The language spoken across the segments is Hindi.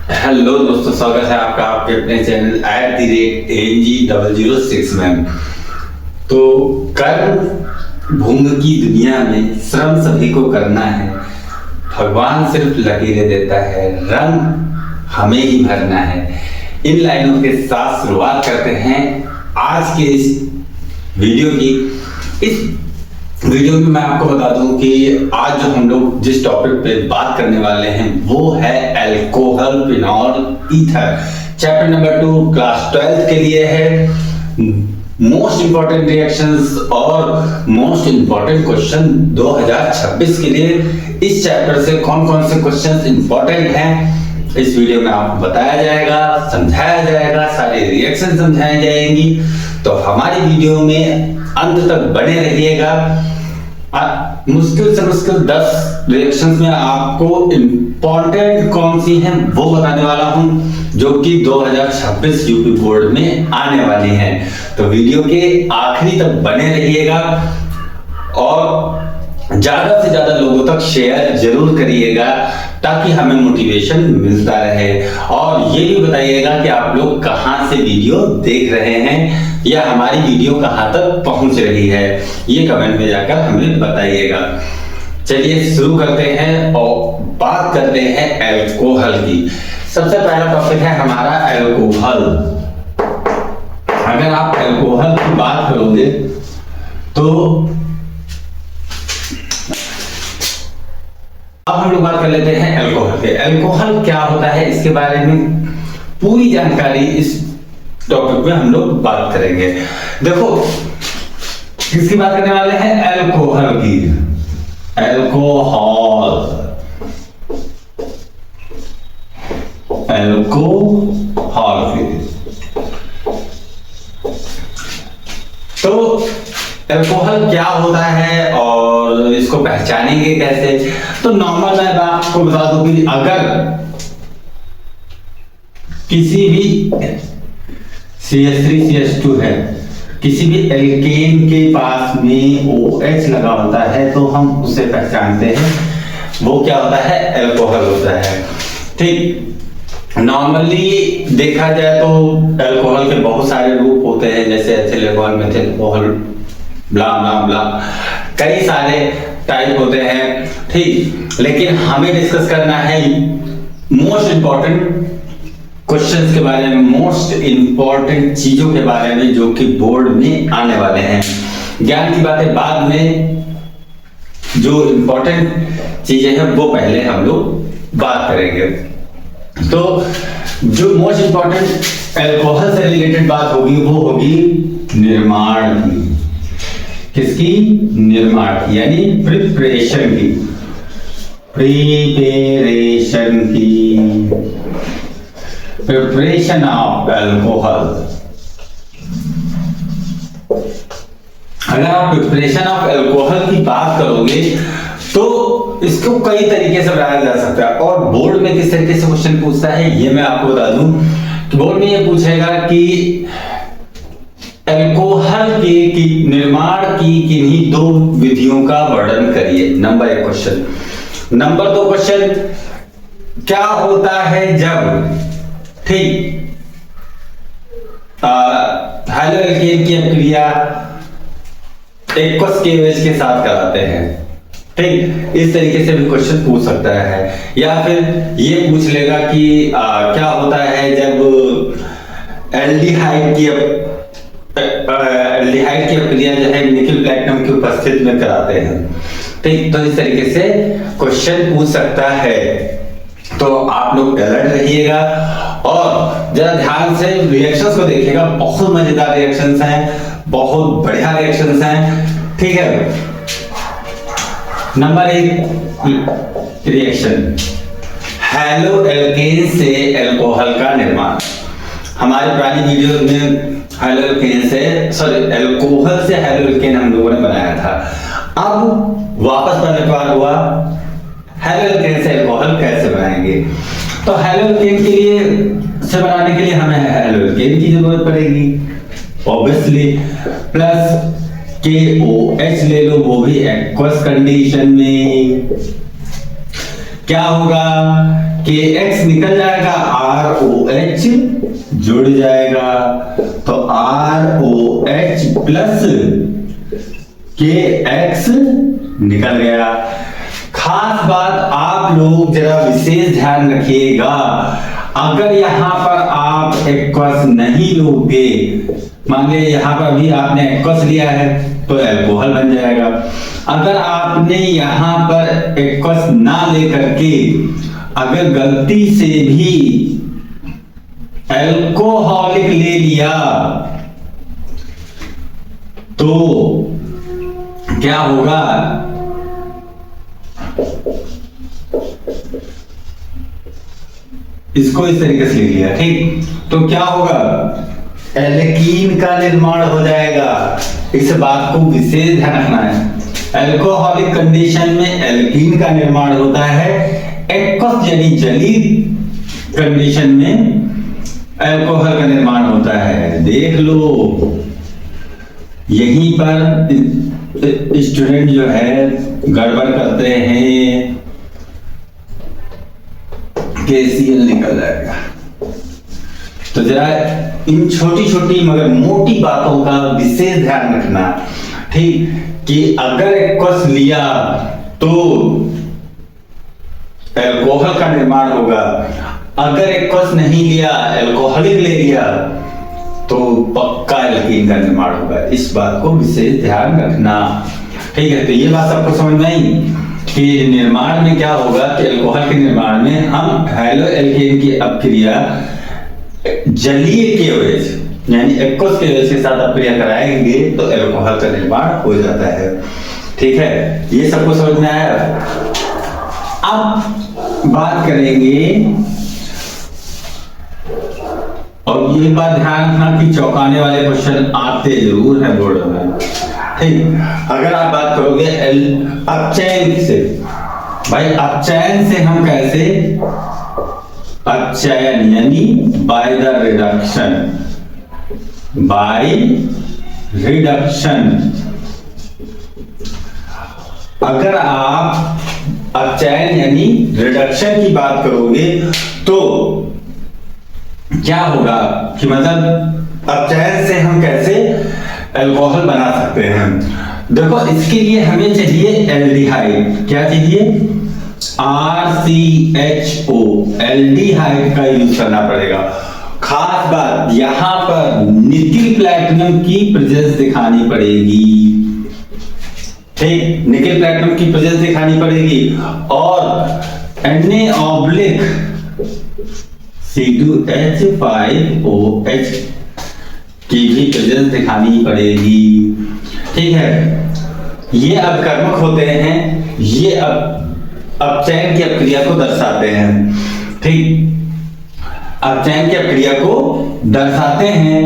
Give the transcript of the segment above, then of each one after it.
हेलो दोस्तों, स्वागत है आपका आपके अपने चैनल @ANG006 में। तो कर्म भूमि की दुनिया में श्रम सभी को करना है। भगवान सिर्फ लकीरें देता है, रंग हमें ही भरना है। इन लाइनों के साथ शुरुआत करते हैं आज के इस वीडियो की। इस वीडियो में मैं आपको बता दूं कि आज जो हम लोग जिस टॉपिक पे बात करने वाले हैं वो है alcohol phenol ether. Chapter number 2 class 12 के लिए है। मोस्ट इंपॉर्टेंट रिएक्शंस और मोस्ट इंपॉर्टेंट क्वेश्चन 2026 के लिए इस चैप्टर से कौन कौन से क्वेश्चंस इंपॉर्टेंट हैं इस वीडियो में आपको बताया जाएगा, समझाया जाएगा, सारे रिएक्शन समझाई जाएंगी। तो हमारी वीडियो में अंत तक बने रहिएगा। मुश्किल से मुश्किल 10 रिएक्शंस में आपको इंपॉर्टेंट कौन सी हैं वो बताने वाला हूं, जो कि 2026 यूपी बोर्ड में आने वाली हैं। तो वीडियो के आखिरी तक बने रहिएगा और ज्यादा से ज्यादा लोगों तक शेयर जरूर करिएगा ताकि हमें मोटिवेशन मिलता रहे। और ये भी बताइएगा कि आप लोग कहां से वीडियो देख रहे हैं या हमारी वीडियो कहां तक पहुंच रही है, ये कमेंट में जाकर हमें बताइएगा। चलिए शुरू करते हैं और बात करते हैं अल्कोहल की। सबसे पहला टॉपिक है हमारा अल्कोहल। अगर आप अल्कोहल की बात करोगे तो अब हम लोग बात कर लेते हैं अल्कोहल के। अल्कोहल क्या होता है इसके बारे में पूरी जानकारी इस टॉपिक में हम लोग बात करेंगे। देखो किसकी बात करने वाले हैं? अल्कोहल की। अल्कोहल की। तो अल्कोहल क्या होता है और इसको पहचानेंगे कैसे? तो नॉर्मल मैं आपको बता दूं कि अगर किसी भी CH3 CH2 है, किसी भी एल्केन के पास में OH लगा होता है तो हम उसे पहचानते हैं, वो क्या होता है? अल्कोहल होता है। ठीक, नॉर्मली देखा जाए तो अल्कोहल के बहुत सारे रूप होते हैं, जैसे एथिल अल्कोहल, मेथिल अल्कोहल, ब्ला ब्ला ब्ला, कई सारे टाइप होते हैं। ठीक, लेकिन हमें डिस्कस करना है मोस्ट इंपॉर्टेंट क्वेश्चंस के बारे में, मोस्ट इंपॉर्टेंट चीजों के बारे में जो कि बोर्ड में आने वाले हैं। ज्ञान की बातें बाद में, जो इंपॉर्टेंट चीजें हैं वो पहले हम लोग बात करेंगे। तो जो मोस्ट इंपॉर्टेंट अल्कोहल से रिलेटेड बात होगी वो होगी निर्माण की। किसकी? निर्माण की, यानी प्रिपरेशन की। Preparation of alcohol. अगर आप प्रिपरेशन ऑफ अल्कोहल की बात करोगे तो इसको कई तरीके से बनाया जा सकता है। और बोर्ड में किस तरीके से क्वेश्चन पूछता है ये मैं आपको बता दूं कि बोर्ड में ये पूछेगा कि अल्कोहल के निर्माण की किन्हीं 2 विधियों का वर्णन करिए। Number 1 question. नंबर 2 क्वेश्चन, क्या होता है जब, ठीक, हाइड्रोएल्केन की अपक्रिया एक्वस केवेज के साथ कराते हैं। ठीक, इस तरीके से भी क्वेश्चन पूछ सकता है। या फिर ये पूछ लेगा कि क्या होता है जब एल्डिहाइड की अपक्रिया जो है निकेल प्लैटिनम की उपस्थिति में कराते हैं। ठीक, तो इस तरीके से क्वेश्चन पूछ सकता है। तो आप लोग अलर्ट रहिएगा और जरा ध्यान से रिएक्शंस को देखिएगा। बहुत मजेदार रिएक्शंस हैं, बहुत बढ़िया रिएक्शंस हैं। ठीक है, नंबर 1 रिएक्शन, हैलो एल्केन से अल्कोहल का निर्माण। हमारे पुरानी वीडियो में हैलो एल्केन से, सॉरी, अल्कोहल से हैलो एल्केन हम लोगों ने बनाया था। अब वापस बनने के बाद हुआ हैलो एल्केन से अल्कोहल कैसे बनाएंगे। तो हैलो एल्केन के लिए से बनाने के लिए हमें हैलो एल्केन की जरूरत पड़ेगी ऑब्वियसली, प्लस KOH ले लो, वो भी एक्वस कंडीशन में। क्या होगा, KX निकल जाएगा, ROH जुड़ जाएगा, तो ROH प्लस KX निकल गया। खास बात आप लोग जरा विशेष ध्यान रखिएगा, अगर यहां पर आप एक्वस नहीं लोगे, मान लीजिए यहां पर भी आपने एक्वस लिया है तो एल्कोहल बन जाएगा। अगर आपने यहां पर एक्वस ना लेकर के अगर गलती से भी एल्कोहलिक ले लिया तो क्या होगा, इसको इस तरीके से ले लिया, ठीक, तो क्या होगा, एल्कीन का निर्माण हो जाएगा। इस बात को विशेष ध्यान रखना है। एल्कोहलिक कंडीशन में एल्कीन का निर्माण होता है, एक्वस यानी जलीय कंडीशन में अल्कोहल का निर्माण होता है। देख लो, यहीं पर स्टूडेंट जो है गड़बड़ करते हैं, KCl निकल जाएगा। तो जरा इन छोटी छोटी मगर मोटी बातों का विशेष ध्यान रखना, ठीक, कि अगर एक्वस लिया तो एल्कोहल का निर्माण होगा, अगर एक्वस नहीं लिया, एल्कोहलिक ले लिया, तो पक्का एल्कीन का निर्माण होगा। इस बात को विशेष ध्यान रखना, ठीक है। तो ये बात आपको समझ में आई कि निर्माण में क्या होगा कि एल्कोहल के निर्माण में हम हैलो एल्केन की अपक्रिया जलीय KOH यानी एक्वस KOH के साथ अपक्रिया कराएंगे तो एल्कोहल का निर्माण हो जाता है, ठीक है। ये सबको समझ में आया। अब बात करेंगे, और ये बात ध्यान रखना कि चौंकाने वाले क्वेश्चन आते जरूर हैं बोर्ड में, ठीक। अगर आप बात करोगे अपचयन से, भाई अपचयन से हम कैसे, अपचयन यानी by the reduction, by reduction. अगर आप अपचयन यानी रिडक्शन की बात करोगे तो क्या होगा कि मतलब अपचयन से हम कैसे एल्कोहल बना सकते हैं। देखो, इसके लिए हमें चाहिए एल्डिहाइड, क्या चाहिए, RCHO, एल्डिहाइड का यूज करना पड़ेगा। खास बात, यहां पर निकिल प्लैटिनम की प्रेजेंस दिखानी पड़ेगी, ठीक, निकिल प्लैटिनम की प्रेजेंस दिखानी पड़ेगी, और Na- C2H5OH की भी प्रेजेंस दिखानी पड़ेगी, ठीक है। ये अपकर्मक होते हैं, ये अपचयन की अपक्रिया को दर्शाते हैं, ठीक, अपचयन की अपक्रिया को दर्शाते हैं।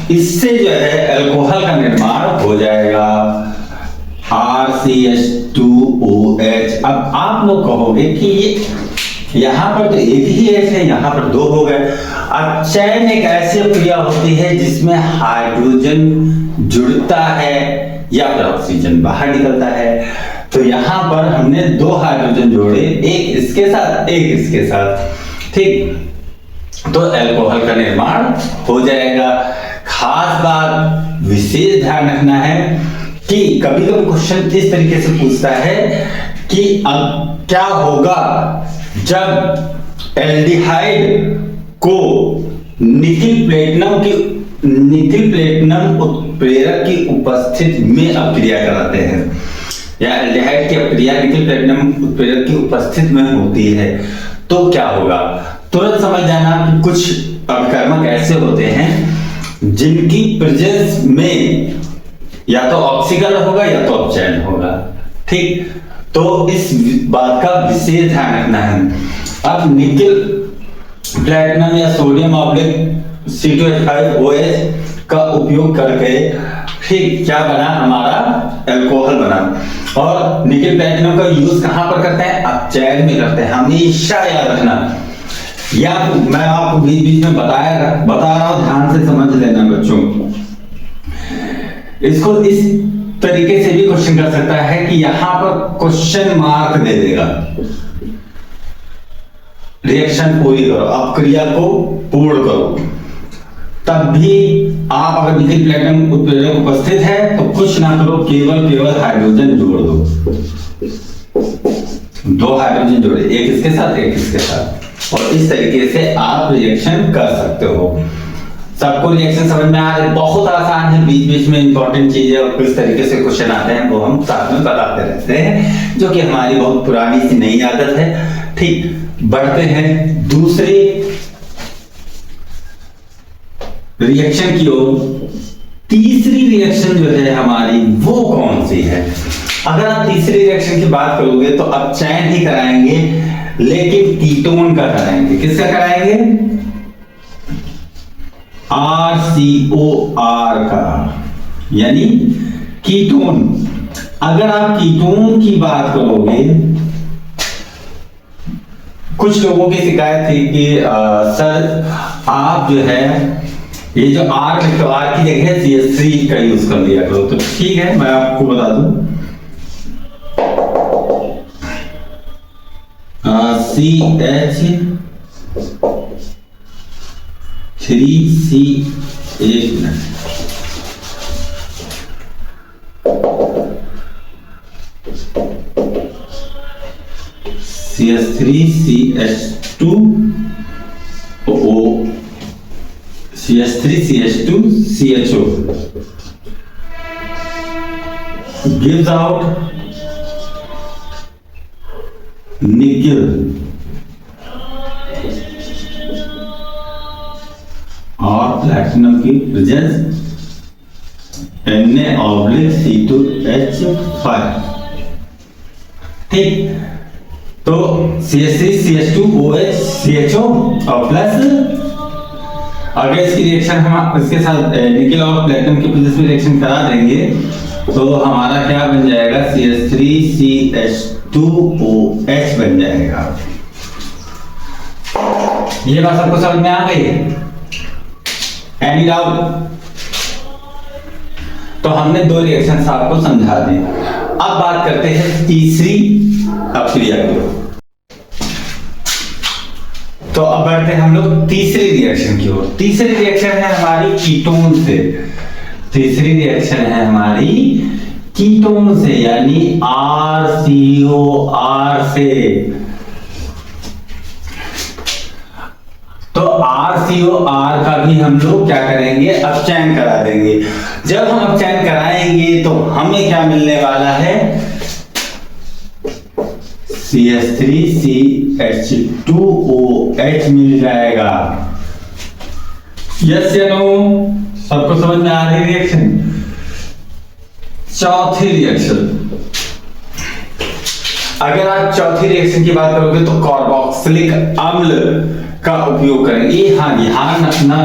इससे जो है एल्कोहल का निर्माण हो जाएगा, RCH2OH। अब आप लोग कहोगे कि यहां पर तो एक ही H है, यहां पर दो हो गए। अपचयन एक ऐसी अपक्रिया होती है जिसमें हाइड्रोजन जुड़ता है या फिर ऑक्सीजन बाहर निकलता है। तो यहां पर हमने दो हाइड्रोजन जोड़े, एक इसके साथ एक इसके साथ, ठीक, तो एल्कोहल का निर्माण हो जाएगा। खास बात विशेष ध्यान रखना है कि कभी कभी क्वेश्चन इस तरीके से पूछता है कि अब क्या होगा जब एल्डिहाइड को निकिल प्लेटिनम उत्प्रेरक की उपस्थिति में अपक्रिया कराते हैं, या एल्डिहाइड की अपक्रिया निकिल प्लेटिनम उत्प्रेरक की उपस्थिति में होती है, तो क्या होगा। तुरंत समझ जाना कि कुछ अपकर्मक ऐसे होते हैं जिनकी प्रेजेंस में या तो ऑक्सीकरण होगा या तो अपचयन होगा, ठीक। तो इस बात का विशेष ध्यान रखना है। अब निकिल प्लैटिनम या सोडियम ऑब्लिक C2H5OH का उपयोग करके, ठीक, क्या बना, हमारा एल्कोहल बना। और निकिल प्लैटिनम का यूज कहां पर करते हैं, अपचयन में करते हैं, हमेशा याद रखना। या मैं आपको बीच बीच में बता रहा हूं, ध्यान से समझ लेना बच्चों। इसको इस तरीके से भी क्वेश्चन कर सकता है कि यहां पर क्वेश्चन मार्क दे देगा, रिएक्शन पूरी करो, अब क्रिया को पूर्ण करो, तब भी आप अगर निकिल प्लेटिनम उत्प्रेरक उपस्थित है तो कुछ ना करो, केवल हाइड्रोजन जोड़ दो, 2 हाइड्रोजन जोड़े, एक इसके साथ एक इसके साथ, और इस तरीके से आप रिएक्शन कर सकते हो। सबको रिएक्शन समझ में आ रहा है? बहुत आसान है, बीच बीच में इंपॉर्टेंट चीजें और किस तरीके से क्वेश्चन आते हैं वो हम साथ में बताते रहते हैं, जो कि हमारी बहुत पुरानी सी नई आदत है। ठीक, बढ़ते हैं दूसरे रिएक्शन की ओर। तीसरी रिएक्शन जो है हमारी वो कौन सी है? अगर आप तीसरी रिएक्शन की बात करोगे तो अब चयन ही कराएंगे, लेकिन कीटोन का कराएंगे। किसका कराएंगे? RCOR का, यानी कीटोन। अगर आप कीटोन की बात करोगे, कुछ लोगों की शिकायत थी कि सर आप जो है ये जो R लिखो, R की जगह CH3 का यूज कर लिया करो। तो ठीक है, मैं आपको बता दूं, CH3 एक minute, CH3 CH2 O, CH3 CH2 CHO gives out nickel और प्लैटिनम की प्रेजेंस Na/C2H5। ठीक, तो CH3 CH2 OH CHO और प्लस अगर इसकी रिएक्शन हम इसके साथ निकल और प्लेटिनम की प्रेजेंस में रिएक्शन करा देंगे तो हमारा क्या बन जाएगा? CH3 CH2OH बन जाएगा। ये बात सबको समझ में आ गई? Any doubt? तो हमने 2 रिएक्शन आपको समझा दी। अब बात करते हैं तीसरी अपक्रिया की। तो अब बढ़ते हैं हम लोग तीसरी रिएक्शन की ओर। तीसरी रिएक्शन है हमारी कीटोन से। तीसरी रिएक्शन है हमारी कीटोन से, यानी RCOR से। तो RCOR का भी हम लोग क्या करेंगे? अपचयन करा देंगे। जब हम अपचयन कराएंगे तो हमें क्या मिलने वाला है? CH3 CH2OH मिल जाएगा। यस या नो? सबको समझ में आ रही रिएक्शन? चौथी रिएक्शन, अगर आप चौथी रिएक्शन की बात करोगे तो कार्बोक्सिलिक अम्ल का उपयोग करेंगे। हाँ, ध्यान रखना,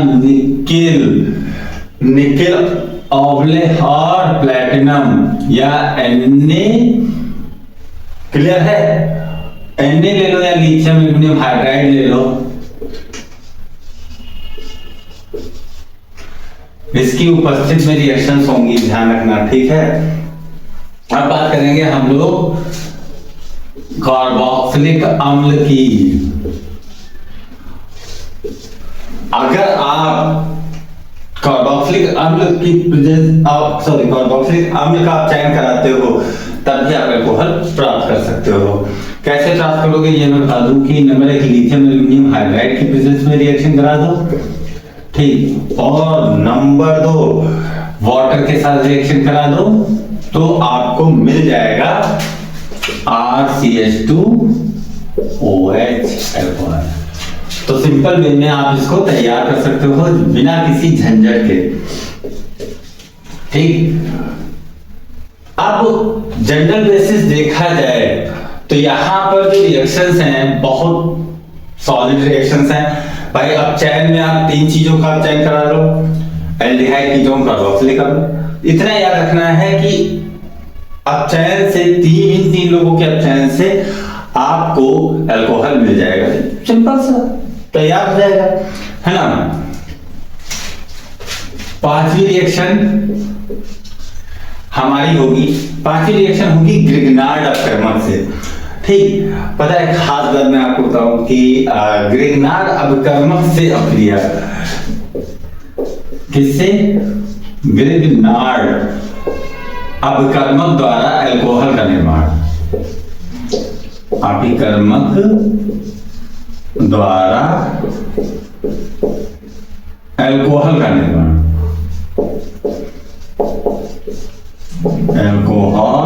निकेल और प्लेटिनम या Na, क्लियर है? Na ले लो या लिथियम एल्यूमिनियम हाइड्राइड ले लो, इसकी उपस्थित में रिएक्शंस होंगी, ध्यान रखना। ठीक है, अब बात करेंगे हम लोग कार्बोक्सिलिक अम्ल की। अगर आप कार्बोक्सिलिक अम्ल की कार्बोक्सिलिक अम्ल का आप चयन कराते हो तब भी आप अल्कोहल प्राप्त कर सकते हो। कैसे प्राप्त करोगे ये मैं बता दूं कि नंबर 1 लिथियम एल्यूमिनियम हाइड्राइड की प्रेजेंस में रिएक्शन करा दो, ठीक, और नंबर 2 वाटर के साथ रिएक्शन करा दो तो आपको मिल जाएगा RCH2OH अल्कोहल। तो सिंपल वे में आप इसको तैयार कर सकते हो बिना किसी झंझट के। ठीक, अब जनरल बेसिस देखा जाए तो यहां पर जो रिएक्शंस हैं बहुत सॉलिड रिएक्शंस हैं भाई। अब चयन में आप 3 चीजों का चयन करा लो, एल्डिहाइड, कीटोन, कार्बोक्सिलिक अम्ल। इतना याद रखना है कि अपचयन से इन 3 लोगों के अपचयन से आपको अल्कोहल मिल जाएगा। सिंपल सा तैयार हो जाएगा, है ना। 5वीं रिएक्शन हमारी होगी, 5वीं रिएक्शन होगी ग्रिग्नार्ड अपक्रमण से। ठीक। पता है खास बात मैं आपको बताऊं कि ग्रिग्नार्ड अभिकर्मक से अप्रिया, किससे? ग्रिग्नार्ड अभिकर्मक द्वारा अल्कोहल का निर्माण, अभिकर्मक द्वारा अल्कोहल का निर्माण, अल्कोहल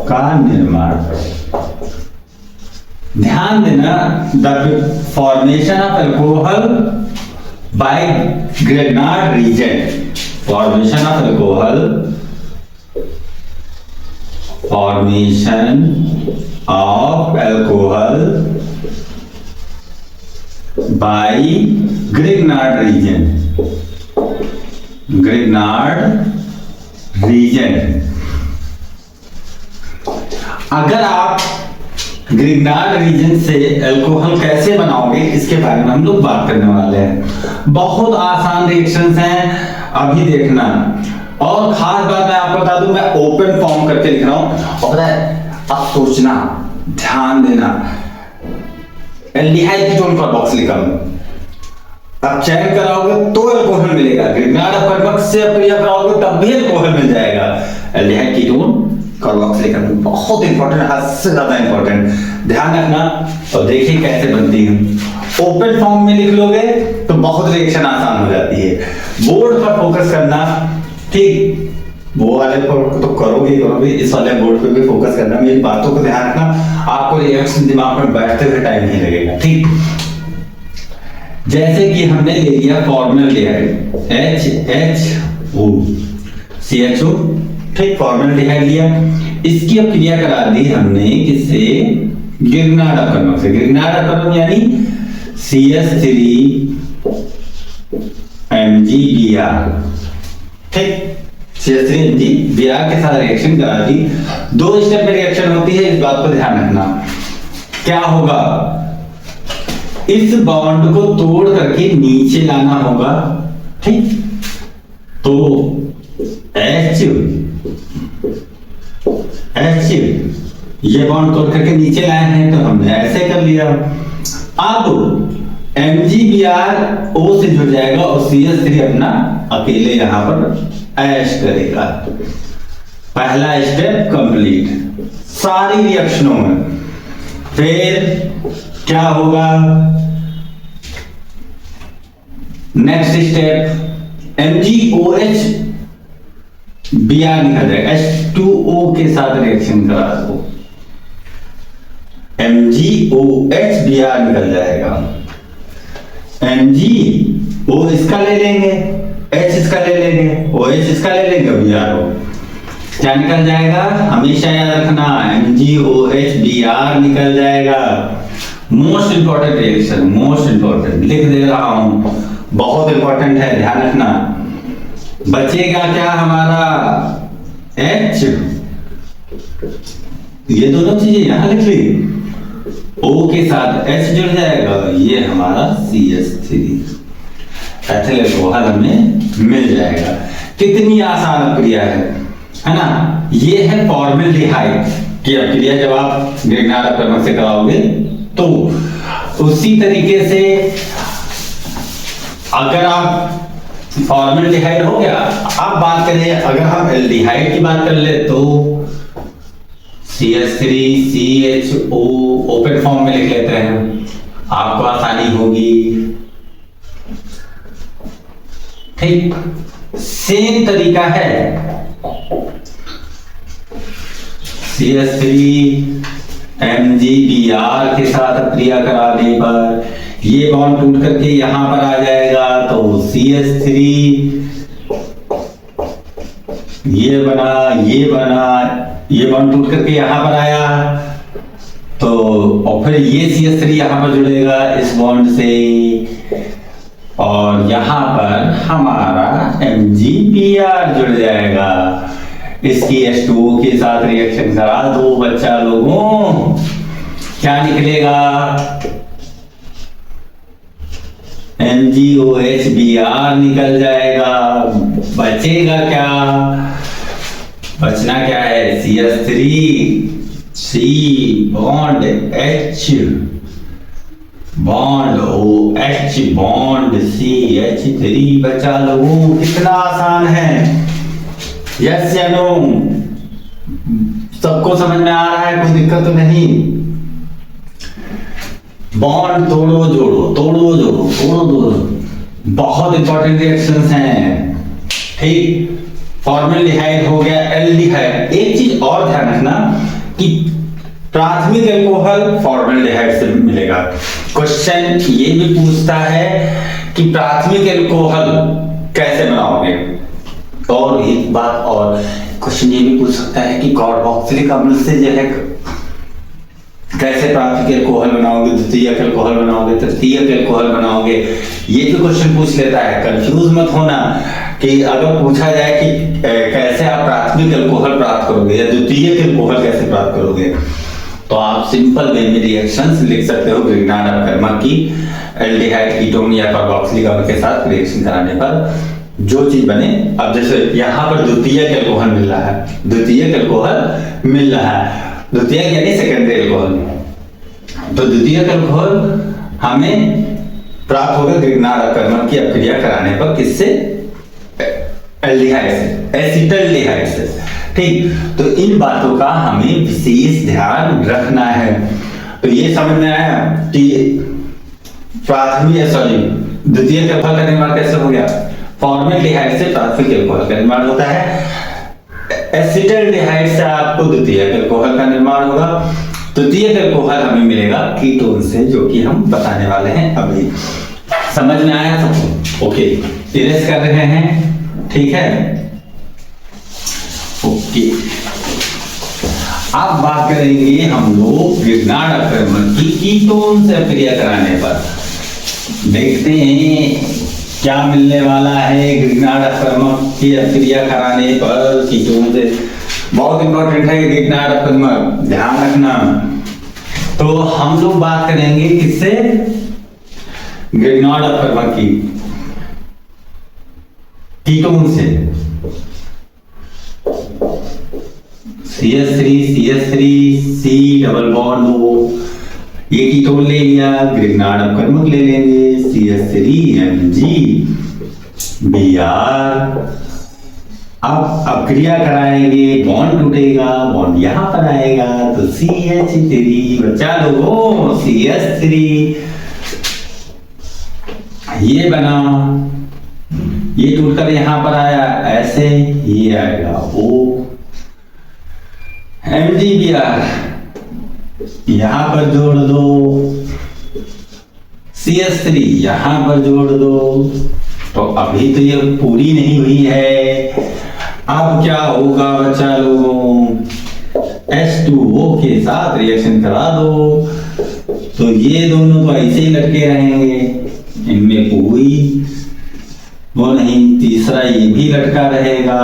का निर्माण। ध्यान देना, the formation of alcohol by Grignard reagent, formation of alcohol, formation of alcohol by Grignard reagent, Grignard reagent. अगर आप ग्रिग्नार्ड रीजन से अल्कोहल कैसे बनाओगे इसके बारे में हम लोग बात करने वाले हैं। बहुत आसान रिएक्शंस हैं, अभी देखना। और खास बात मैं आपको बता दूं, मैं ओपन फॉर्म करके लिख रहा हूं। और पता है, अब सोचना, ध्यान देना, एल्डिहाइड कीटोन का बॉक्स लिखा हूं, आप चयन कराओगे तो अल्कोहल मिलेगा, ग्रिग्नार्ड अभिकर्मक से अप्रिया कराओगे तब भी अल्कोहल मिल जाएगा। एल्डिहाइड कीटोन कार्बोक्स लेकर, बहुत इंपॉर्टेंट, हद से ज्यादा इंपॉर्टेंट, ध्यान रखना। और देखिए कैसे बनती है। ओपन फॉर्म में लिख लोगे तो बहुत रिएक्शन आसान हो जाती है। बोर्ड पर फोकस करना, ठीक, वो वाले पर तो करोगे, इस वाले बोर्ड पे भी फोकस करना। मेरी बातों को ध्यान रखना, आपको रिएक्शन दिमाग में बैठते हुए टाइम नहीं लगेगा, ठीक। जैसे कि हमने ले लिया फॉर्मल्डिहाइड, HHO, CHO, ठीक, फॉर्मल्डिहाइड लिया, इसकी अब क्रिया करा दी हमने किससे? ग्रिग्नार्ड अभिकर्मक से। ग्रिग्नार्ड अभिकर्मक यानी CH3 MgBr, ठीक, CH3 MgBr के साथ रिएक्शन करा दी। 2 स्टेप में रिएक्शन होती है, इस बात को ध्यान रखना। क्या होगा? इस बॉन्ड को तोड़ करके नीचे लाना होगा, ठीक, तो H ये बॉन्ड तोड़ करके नीचे लाए हैं तो हमने ऐसे कर लिया। अब MgBr O से जुड़ जाएगा और CH3 अपना अकेले यहां पर ऐश करेगा। पहला स्टेप कंप्लीट सारी रिएक्शनों में। फिर क्या होगा? नेक्स्ट स्टेप, MgOH Br निकल जाएगा, H2O के साथ रिएक्शन करा दो, MgOH Br निकल जाएगा। MgO इसका ले लेंगे, H इसका ले लेंगे, OH इसका ले लेंगे, Br क्या निकल जाएगा? हमेशा याद रखना, MgOH Br निकल जाएगा। Most important reaction, most important, लिख दे रहा हूं, बहुत इंपॉर्टेंट है, ध्यान रखना। बचेगा क्या हमारा? H, ये दोनों चीजें यहां लिख ली, O के साथ H जुड़ जाएगा, ये हमारा CH3, एथिल अल्कोहल हमें मिल जाएगा। कितनी आसान क्रिया है ना? ये है फॉर्मल्डिहाइड की क्रिया। जब आप ग्रिग्नार्ड अभिकर्मक से कराओगे तो उसी तरीके से अगर आप फॉर्मल्डिहाइड हो गया, अब बात करें अगर हम एल्डिहाइड की बात कर ले तो CH3 CHO ओपन फॉर्म में लिख लेते हैं, आपको आसानी होगी, ठीक। सेम तरीका है, CH3 MgBr के साथ क्रिया कराने पर ये बॉन्ड टूट करके यहां पर आ जाएगा, तो CH3 ये बना, ये बॉन्ड टूट करके यहां पर आया, तो और फिर ये CH3 यहां पर जुड़ेगा इस बॉन्ड से, और यहां पर हमारा MgBr जुड़ जाएगा। इसकी H2O के साथ रिएक्शन करा दो बच्चा लोगों, क्या निकलेगा? MgOH Br निकल जाएगा। बचेगा क्या? बचना क्या है? CH3 C bond H bond OH bond CH3 बचा लोगों। कितना आसान है, यस या नो? सबको समझ में आ रहा है, कोई दिक्कत तो नहीं? बॉन्ड तोड़ो जोड़ो, तोड़ो जोड़ो, तोड़ो जोड़ो, बहुत इंपॉर्टेंट रिएक्शंस हैं। ठीक, फॉर्मल्डिहाइड हो गया, एल्डिहाइड। एक चीज और ध्यान रखना कि प्राथमिक अल्कोहल फॉर्मल्डिहाइड से मिलेगा। क्वेश्चन ये भी पूछता है कि प्राथमिक अल्कोहल कैसे बनाओगे। और एक बात और, क्वेश्चन ये भी पूछ सकता है कि कार्बोक्सिलिक अम्ल से जो है कैसे प्राथमिक अल्कोहल बनाओगे, द्वितीयक अल्कोहल बनाओगे, तृतीयक अल्कोहल बनाओगे। ये भी क्वेश्चन पूछ लेता है। कंफ्यूज मत होना कि अगर पूछा जाए कि कैसे आप प्राथमिक अल्कोहल प्राप्त करोगे या द्वितीयक अल्कोहल कैसे प्राप्त करोगे, तो आप सिंपल वे में रिएक्शंस लिख सकते हो। ग्रिग्नार्ड अपकर्मक की एल्डिहाइड कीटोन या कार्बोक्सिलिक अम्ल के साथ रिएक्शन कराने पर जो चीज बने। अब जैसे यहाँ पर द्वितीयक अल्कोहल मिल रहा है, द्वितीयक अल्कोहल मिल रहा है, द्वितीयक यानी सेकेंडरी अल्कोहल। तो द्वितीयक अल्कोहल हमें प्राप्त होगा ग्रिग्नार्ड अपकर्मक की अपक्रिया कराने पर। किससे? एल्डिहाइड से, एसिटल्डिहाइड से। ठीक, तो इन बातों का हमें विशेष ध्यान रखना है। तो ये समझ में आया कि द्वितीयक अल्कोहल का निर्माण कैसे हो गया? फॉर्मल्डिहाइड से प्राथमिक अल्कोहल का निर्माण होता है, एसिटल्डिहाइड से आपको द्वितीयक अल्कोहल का निर्माण होगा। द्वितीयक अल्कोहल हमें मिलेगा कीटोन से, जो कि हम बताने वाले हैं अभी। समझ में आया सबको? ओके, इरेज कर रहे हैं, ठीक है? ओके, अब बात करेंगे हम लोग ग्रिग्नार्ड अपकर्मक की कीटोन से अपक्रिया कराने पर। देखते हैं क्या मिलने वाला है ग्रिग्नार्ड अपकर्मक की अपक्रिया कराने पर कीटोन से। बहुत इंपॉर्टेंट है ग्रिग्नार्ड अपकर्मक, ध्यान रखना। तो हम लोग बात करेंगे किससे? ग्रिग्नार्ड अपकर्मक की कीटोन से। CH3 CH3 C double bond O, ये कीटोन ले लिया, ग्रिग्नार्ड अपकर्मक ले लेंगे CH3 MgBr। अब अपक्रिया कराएंगे, बॉन्ड टूटेगा, बॉन्ड यहां पर आएगा, तो CH3 बचा लोगों, CH3 ये बना, ये टूटकर यहां पर आया, ऐसे ये आएगा O MgBr, यहां पर जोड़ दो, CH3 यहां पर जोड़ दो। तो अभी तो ये पूरी नहीं हुई है, अब क्या होगा बच्चा लोगों? H2O के साथ रिएक्शन करा दो, तो ये दोनों तो ऐसे ही लटके रहेंगे, इनमें कोई वो नहीं। तीसरा ये भी लटका रहेगा।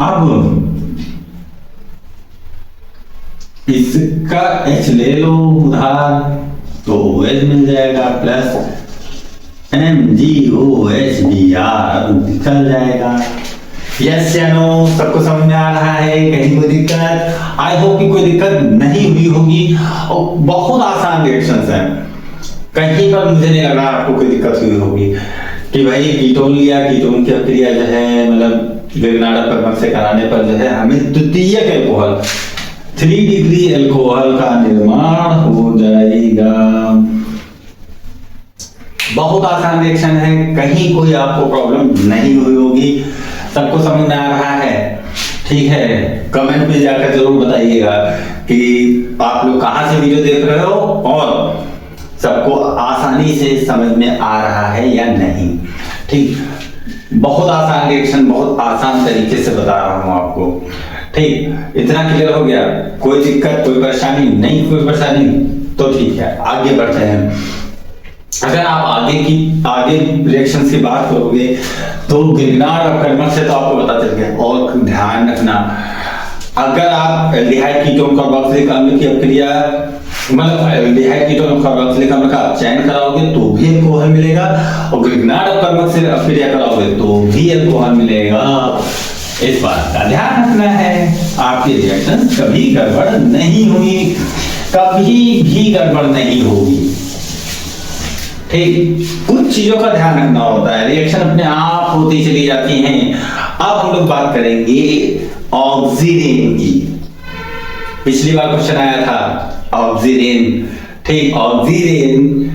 अब इसका H ले लो उधार, तो OH मिल जाएगा, प्लस MgOHBr निकल जाएगा। यस या नो? सबको समझ में आ रहा है? कहीं कोई दिक्कत? आई होप कि कोई दिक्कत नहीं हुई होगी, और बहुत आसान रिएक्शंस हैं। कहीं पर मुझे नहीं लग रहा आपको कोई दिक्कत हुई होगी कि भाई कीटोन लिया, कीटोन की अपक्रिया जो है मतलब ग्रिग्नार्ड अपकर्मक से कराने पर जो है हमें द्वितीयक अल्कोहल 3 डिग्री अल्कोहल का निर्माण हो जाएगा। बहुत आसान रिएक्शन है, कहीं कोई आपको प्रॉब्लम नहीं हुई होगी। सबको समझ में आ रहा है? ठीक है, कमेंट में जाकर जरूर बताइएगा कि आप लोग कहां से वीडियो देख रहे हो और सबको आसानी से समझ में आ रहा है या नहीं। ठीक, बहुत आसान रिएक्शन, बहुत आसान तरीके से बता रहा हूं आपको। ठीक, इतना क्लियर हो गया? कोई दिक्कत, कोई परेशानी नहीं? कोई परेशानी तो ठीक है, आगे बढ़ते हैं। अगर आप आगे रिएक्शंस की बात करोगे तो ग्रिग्नार्ड अपकर्मक से तो आपको पता चल गया। और ध्यान रखना, अगर आप एल्डिहाइड कीटोन कार्बोक्सिलिक अम्ल की अपक्रिया मतलब एल्डिहाइड कीटोन कार्बोक्सिलिक अम्ल का चयन कराओगे तो भी अल्कोहल मिलेगा, और ग्रिग्नार्ड अपकर्मक से अपक्रिया कराओगे तो भी अल्कोहल मिलेगा। इस बात का ध्यान रखना है, आपकी रिएक्शन कभी गड़बड़ नहीं हुई, कभी भी गड़बड़ नहीं होगी। ठीक, कुछ चीजों का ध्यान रखना होता है, रिएक्शन अपने आप होती चली जाती हैं। अब हम लोग बात करेंगे ऑक्सीडेन की। पिछली बार क्वेश्चन आया था ऑक्सीडेन। ठीक, ऑक्सीडेन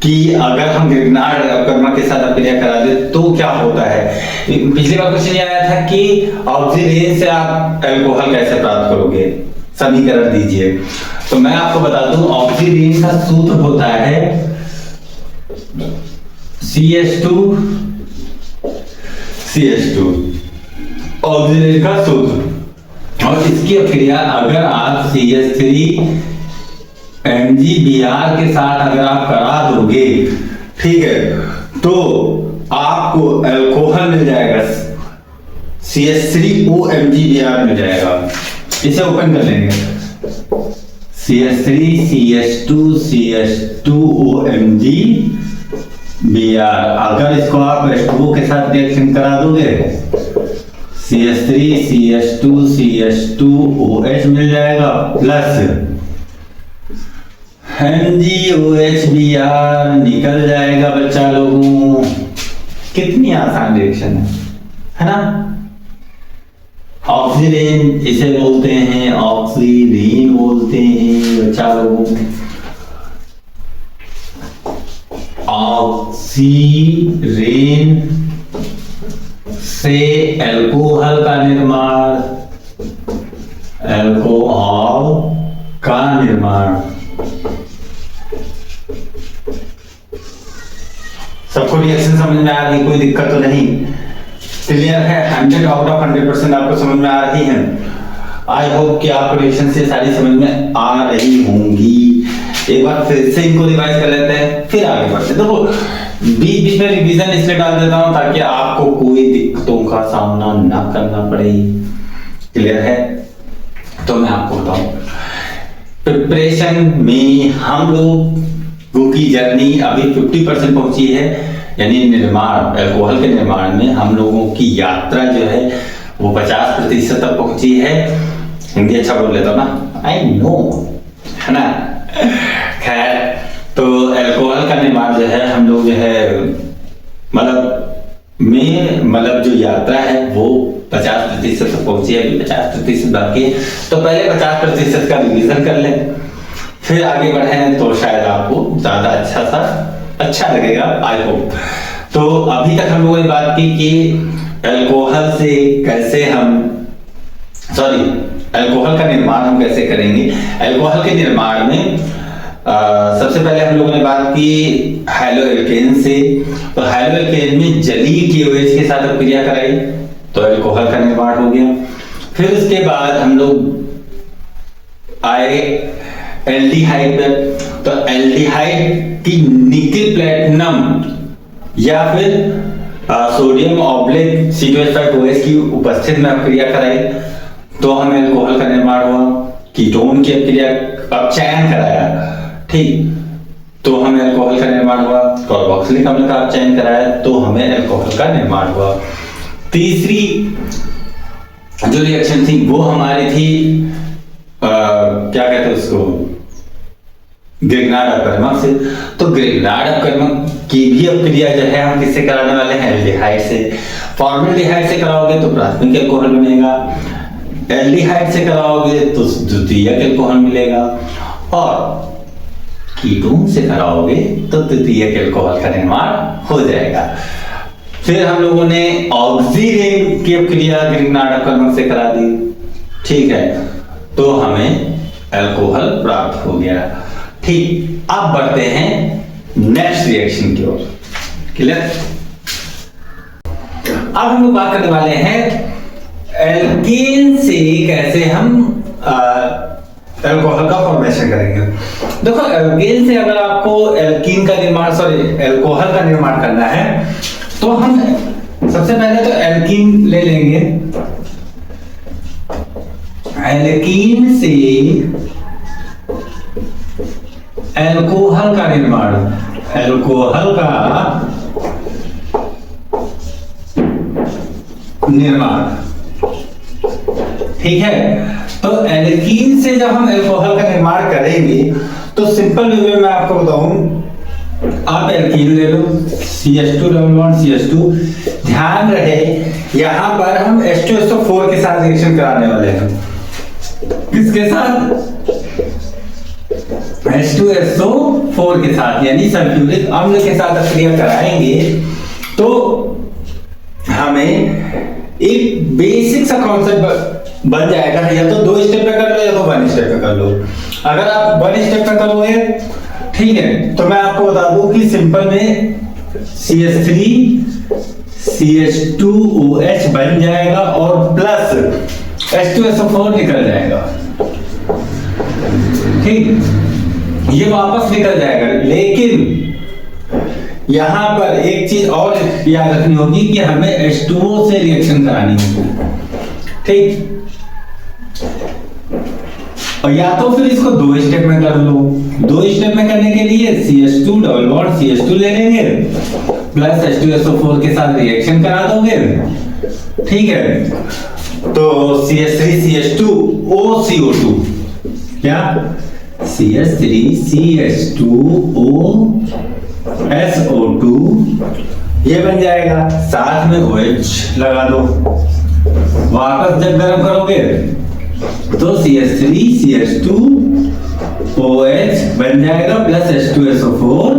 कि अगर हम ग्रिग्नार्ड अपकर्मक के साथ अपक्रिया करा दे तो क्या होता है। पिछली बार क्वेश्चन ये आया था कि ऑक्सीडेन से आप अल्कोहल कैसे प्राप्त करोगे, समीकरण दीजिए। तो मैं आपको बता दूं, ऑक्सीडेन का सूत्र होता है CH2 ऑक्सीडेन का सूत्र। और इसकी अपक्रिया अगर आप CH3 MgBr के साथ अगर आप करा दोगे, ठीक है, तो आपको अल्कोहल मिल जाएगा, CH3OMgBr मिल जाएगा। इसे ओपन कर लेंगे, CH3 CH2 CH2OMgBr। अगर इसको आप H2O के साथ रिएक्शन करा दोगे, CH3 CH2 CH2OH मिल जाएगा प्लस MgOHBr निकल जाएगा बच्चा लोगों। कितनी आसान रिएक्शन है ना। ऑक्सीडेन इसे बोलते हैं, ऑक्सीडेन बोलते हैं बच्चा लोगों। ऑक्सीडेन से अल्कोहल का निर्माण, अल्कोहल का निर्माण। सबको रिएक्शन समझ में आ रही, कोई दिक्कत तो नहीं, क्लियर है। 100 आउट ऑफ 100% आपको समझ में आ रही है। आई होप कि आपको रिएक्शन से सारी समझ में आ रही होंगी। एक बार फिर से इनको रिवाइज कर लेते हैं, फिर आगे बढ़ते हैं। देखो, बीच बीच में रिवीजन इसलिए डाल देता हूं ताकि आपको कोई दिक्कतों का सामना ना करना पड़े, क्लियर है। तो मैं आपको बताऊं, प्रिपरेशन में हम लोग की जर्नी अभी 50% पहुंची है, यानी निर्माण, अल्कोहल के निर्माण में हम लोगों की यात्रा जो है वो 50% तक पहुंची है। हिंदी अच्छा बोल लेता हूं ना, आई नो, है ना। खैर, तो अल्कोहल का निर्माण जो है हम लोग जो है मतलब जो यात्रा है वो 50% तक पहुंची है, अभी 50% बाकी है। तो पहले 50% का रिवीजन कर लें, फिर आगे बढ़े तो शायद आपको ज्यादा अच्छा लगेगा, आई होप। तो अभी तक हम लोगों ने बात की कि अल्कोहल से कैसे अल्कोहल का निर्माण हम कैसे करेंगे। अल्कोहल के निर्माण में सबसे पहले हम लोगों ने बात की हैलोएल्केन से। तो हैलोएल्केन में जलीय KOH के साथ अपक्रिया कराई तो अल्कोहल का निर्माण हो गया। फिर उसके बाद हम लोग आए एल्डिहाइड पर। तो एल्डिहाइड की निकिल प्लेटिनम या फिर सोडियम ऑब्लिक C2H5OH की उपस्थिति में अपक्रिया कराई तो हमें अल्कोहल का निर्माण हुआ। कीटोन की अपक्रिया अपचयन कराया, ठीक, तो हमें अल्कोहल का निर्माण हुआ। कार्बोक्सिलिक अम्ल का अपचयन कराया तो हमें अल्कोहल का निर्माण हुआ। तीसरी जो रिएक्शन थी वो हमारी थी क्या कहते हैं उसको, ग्रिग्नार्ड अपकर्मक से। तो ग्रिग्नार्ड अपकर्मक की भी अपक्रिया जो है हम किससे कराने वाले हैं, एल्डिहाइड से। फॉर्मल्डिहाइड से कराओगे तो प्राथमिक अल्कोहल बनेगा, एल्डिहाइड से कराओगे तो द्वितीयक अल्कोहल मिलेगा, और कीटोन से कराओगे तो तृतीयक अल्कोहल का निर्माण हो जाएगा। फिर हम लोगों ने ऑक्सीडेन की अपक्रिया ग्रिग्नार्ड अपकर्मक से करा दी, ठीक है, तो हमें अल्कोहल प्राप्त हो गया। ठीक, अब बढ़ते हैं नेक्स्ट रिएक्शन की ओर, क्लियर। अब हम लोग बात करने वाले हैं एल्केन से कैसे हम अल्कोहल का फॉर्मेशन करेंगे। देखो, एल्केन से अगर आपको अल्कोहल का निर्माण करना है तो हम सबसे पहले तो एल्कीन ले लेंगे। एल्कीन से अल्कोहल का निर्माण, अल्कोहल का निर्माण। ठीक है, तो एल्कीन से जब हम अल्कोहल का निर्माण करेंगे तो सिंपल वे में मैं आपको बताऊं, आप एल्कीन ले लो, CH2 डबल बॉन्ड CH2। ध्यान रहे यहां पर हम H2SO4 के साथ रिएक्शन कराने वाले हैं। किसके साथ? H2SO4 के साथ, यानी सल्फ्यूरिक अम्ल के साथ क्रिया कराएंगे तो हमें एक बेसिक सा कॉन्सेप्ट बन जाएगा। या तो 2 स्टेप पे कर लो या तो 1 स्टेप पे कर लो। अगर आप 1 स्टेप पे करोगे, ठीक है, तो मैं आपको बता दूं कि सिंपल में CH3 CH2OH बन जाएगा और प्लस H2SO4 निकल जाएगा। ठीक, ये वापस निकल जाएगा। लेकिन यहां पर एक चीज और याद रखनी होगी कि हमें H2O से रिएक्शन करानी होगी। ठीक, और या तो फिर इसको 2 स्टेप में कर लो। 2 स्टेप में करने के लिए CH2 डबल बॉन्ड CH2 ले लेंगे, प्लस H2SO4 के साथ रिएक्शन करा दोगे। ठीक है, तो CH3 CH2O CO2, क्या CH3 CH2O SO2 ये बन जाएगा। साथ में OH लगा दो। वापस जब गर्म करोगे तो CH3 CH2 OH बन जाएगा, प्लस H2SO4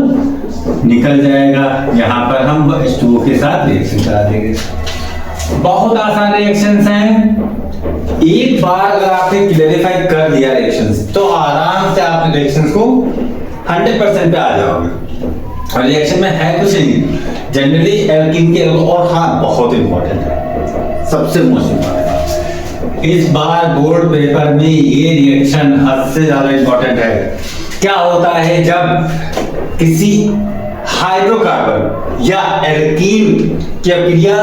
निकल जाएगा। यहां पर हम H2O के साथ रिएक्शन करा देंगे। बहुत आसान रिएक्शंस हैं। एक बार अगर आपने क्लैरिफाई कर दिया रिएक्शंस तो आराम से आप रिएक्शंस को 100% पे आ जाओगे। और रिएक्शन में है कुछ नहीं, जनरली एल्कीन के। और हाँ, बहुत इंपॉर्टेंट है, सबसे मोस्ट इंपॉर्टेंट, इस बार बोर्ड पेपर में ये रिएक्शन हद से ज्यादा इंपॉर्टेंट है। क्या होता है जब किसी हाइड्रोकार्बन या एल्कीन की क्रिया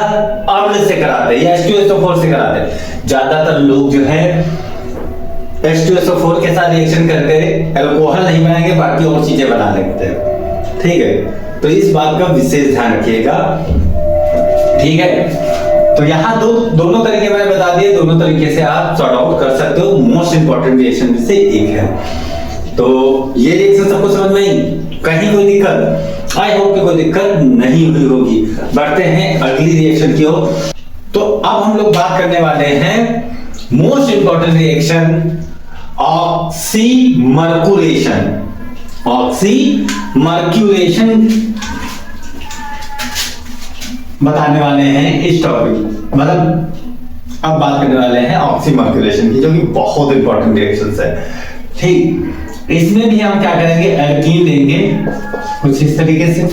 अम्ल से कराते हैं या H2SO4 से कराते हैं, ज्यादातर लोग जो है H2SO4 के साथ रिएक्शन करके अल्कोहल नहीं बनाएंगे, बाकी और चीजें बना लेते हैं। ठीक है, तो इस बात का विशेष ध्यान रखिएगा। ठीक है, तो यहाँ दोनों तरीके मैंने बता दिए, दोनों तरीके से आप सॉर्ट आउट कर सकते हो। मोस्ट इंपॉर्टेंट रिएक्शन में से एक है। तो ये रिएक्शन सबको समझ में आई? कहीं कोई दिक्कत? आई होप कि कोई दिक्कत नहीं हुई होगी। बढ़ते हैं अगली रिएक्शन की ओर। तो अब हम लोग बात करने वाले हैं most important reaction, oxymercuration. Oxymercuration बताने वाले हैं इस टॉपिक, मतलब अब बात करने वाले हैं ऑक्सीमर्क्यूरेशन की, जो कि बहुत इंपॉर्टेंट रिएक्शंस है। ठीक, इसमें भी हम क्या करेंगे, एल्कीन लेंगे कुछ इस तरीके से।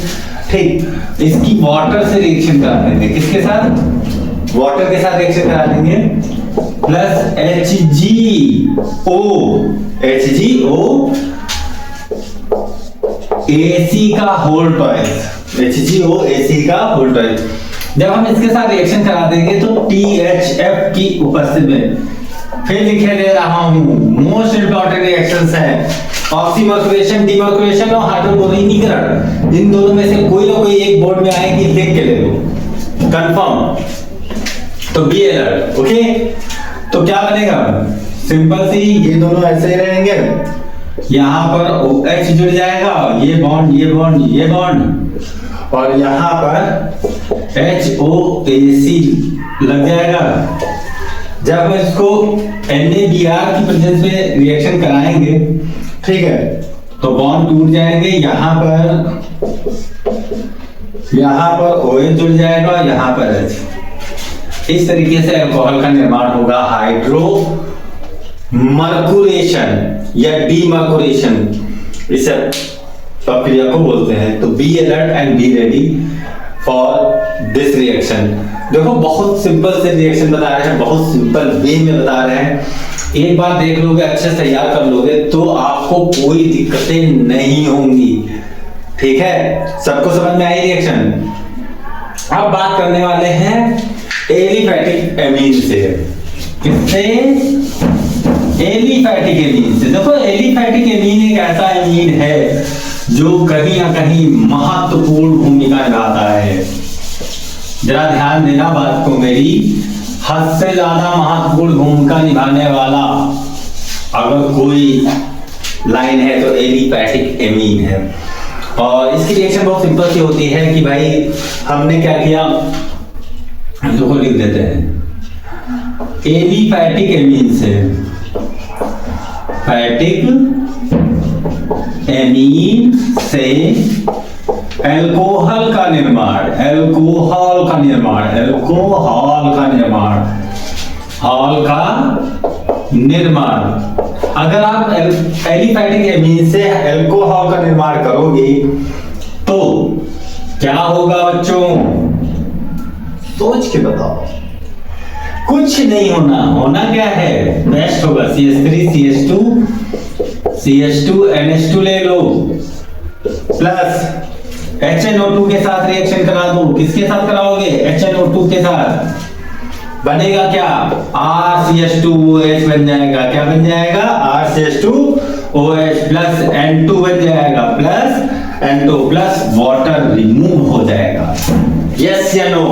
ठीक, इसकी वाटर से रिएक्शन करा देंगे। किसके साथ? वाटर के साथ रिएक्शन करा देंगे, प्लस HgO AC का होल ट्वाइस, HgOAC का होल ट्वाइस। जब हम इसके साथ रिएक्शन करा देंगे तो THF की उपस्थिति में, फिर लिखे दे रहा हूं, मोस्ट इंपॉर्टेंट रिएक्शंस है ऑक्सीमर्क्यूरेशन, डीमर्क्यूरेशन और हाइड्रोक्लोरीनीकरण। इन दोनों में से कोई ना कोई एक बोर्ड में आएगी, लिख के ले लो कंफर्म। तो बी अलर्ट। ओके, तो क्या बनेगा? सिंपल सी, ये दोनों ऐसे ही रहेंगे, यहां पर OH जुड़ जाएगा, ये बॉन्ड ये बॉन्ड ये बॉन्ड, और यहां पर HOAC लग जाएगा। जब हम इसको NaBr की प्रेजेंस में रिएक्शन कराएंगे, ठीक है, तो बॉन्ड टूट जाएंगे। यहां पर OH जुड़ जाएगा, यहां पर H। इस तरीके से अल्कोहल का निर्माण होगा। हाइड्रो मर्क्यूरेशन या डीमर्क्यूरेशन इस प्रक्रिया को बोलते हैं। तो be alert and be ready for this reaction. देखो, बहुत सिंपल से रिएक्शन बता रहे हैं, बहुत सिंपल वे में बता रहे हैं। एक बार देख लोगे, अच्छे से तैयार कर लोगे तो आपको कोई दिक्कतें नहीं होंगी। ठीक है, सबको समझ में आई रिएक्शन? अब बात करने वाले हैं एलिफैटिक एमीन से। किससे? एलिफैटिक एमीन से। देखो, एलिफैटिक एमीन एक ऐसा एमीन है जो कहीं ना कहीं महत्वपूर्ण भूमिका निभाता है। जरा ध्यान देना बात को मेरी। हद से ज्यादा महत्वपूर्ण भूमिका निभाने वाला अगर कोई लाइन है तो एलिफैटिक एमीन है। और इसकी रिएक्शन बहुत सिंपल सी होती है कि भाई हमने क्या किया, इसको लिख देते हैं एलिफैटिक एमीन से फैटिक एमीन से अल्कोहल का निर्माण, अल्कोहल का निर्माण, अल्कोहल का निर्माण, हॉल का निर्माण। अगर आप एलिफैटिक एमीन से अल्कोहल का निर्माण करोगे तो क्या होगा बच्चों, सोच के बताओ। कुछ नहीं होना, होना क्या है, बेस्ट होगा CH3 CH2 NH2 ले लो प्लस HNO2 के साथ रिएक्शन करा दो। किसके साथ कराओगे, HNO2 के साथ। बनेगा क्या, RCH2OH बन जाएगा। क्या बन जाएगा, RCH2OH प्लस N2 बन जाएगा, plus N2 plus water remove हो जाएगा। यस या नो,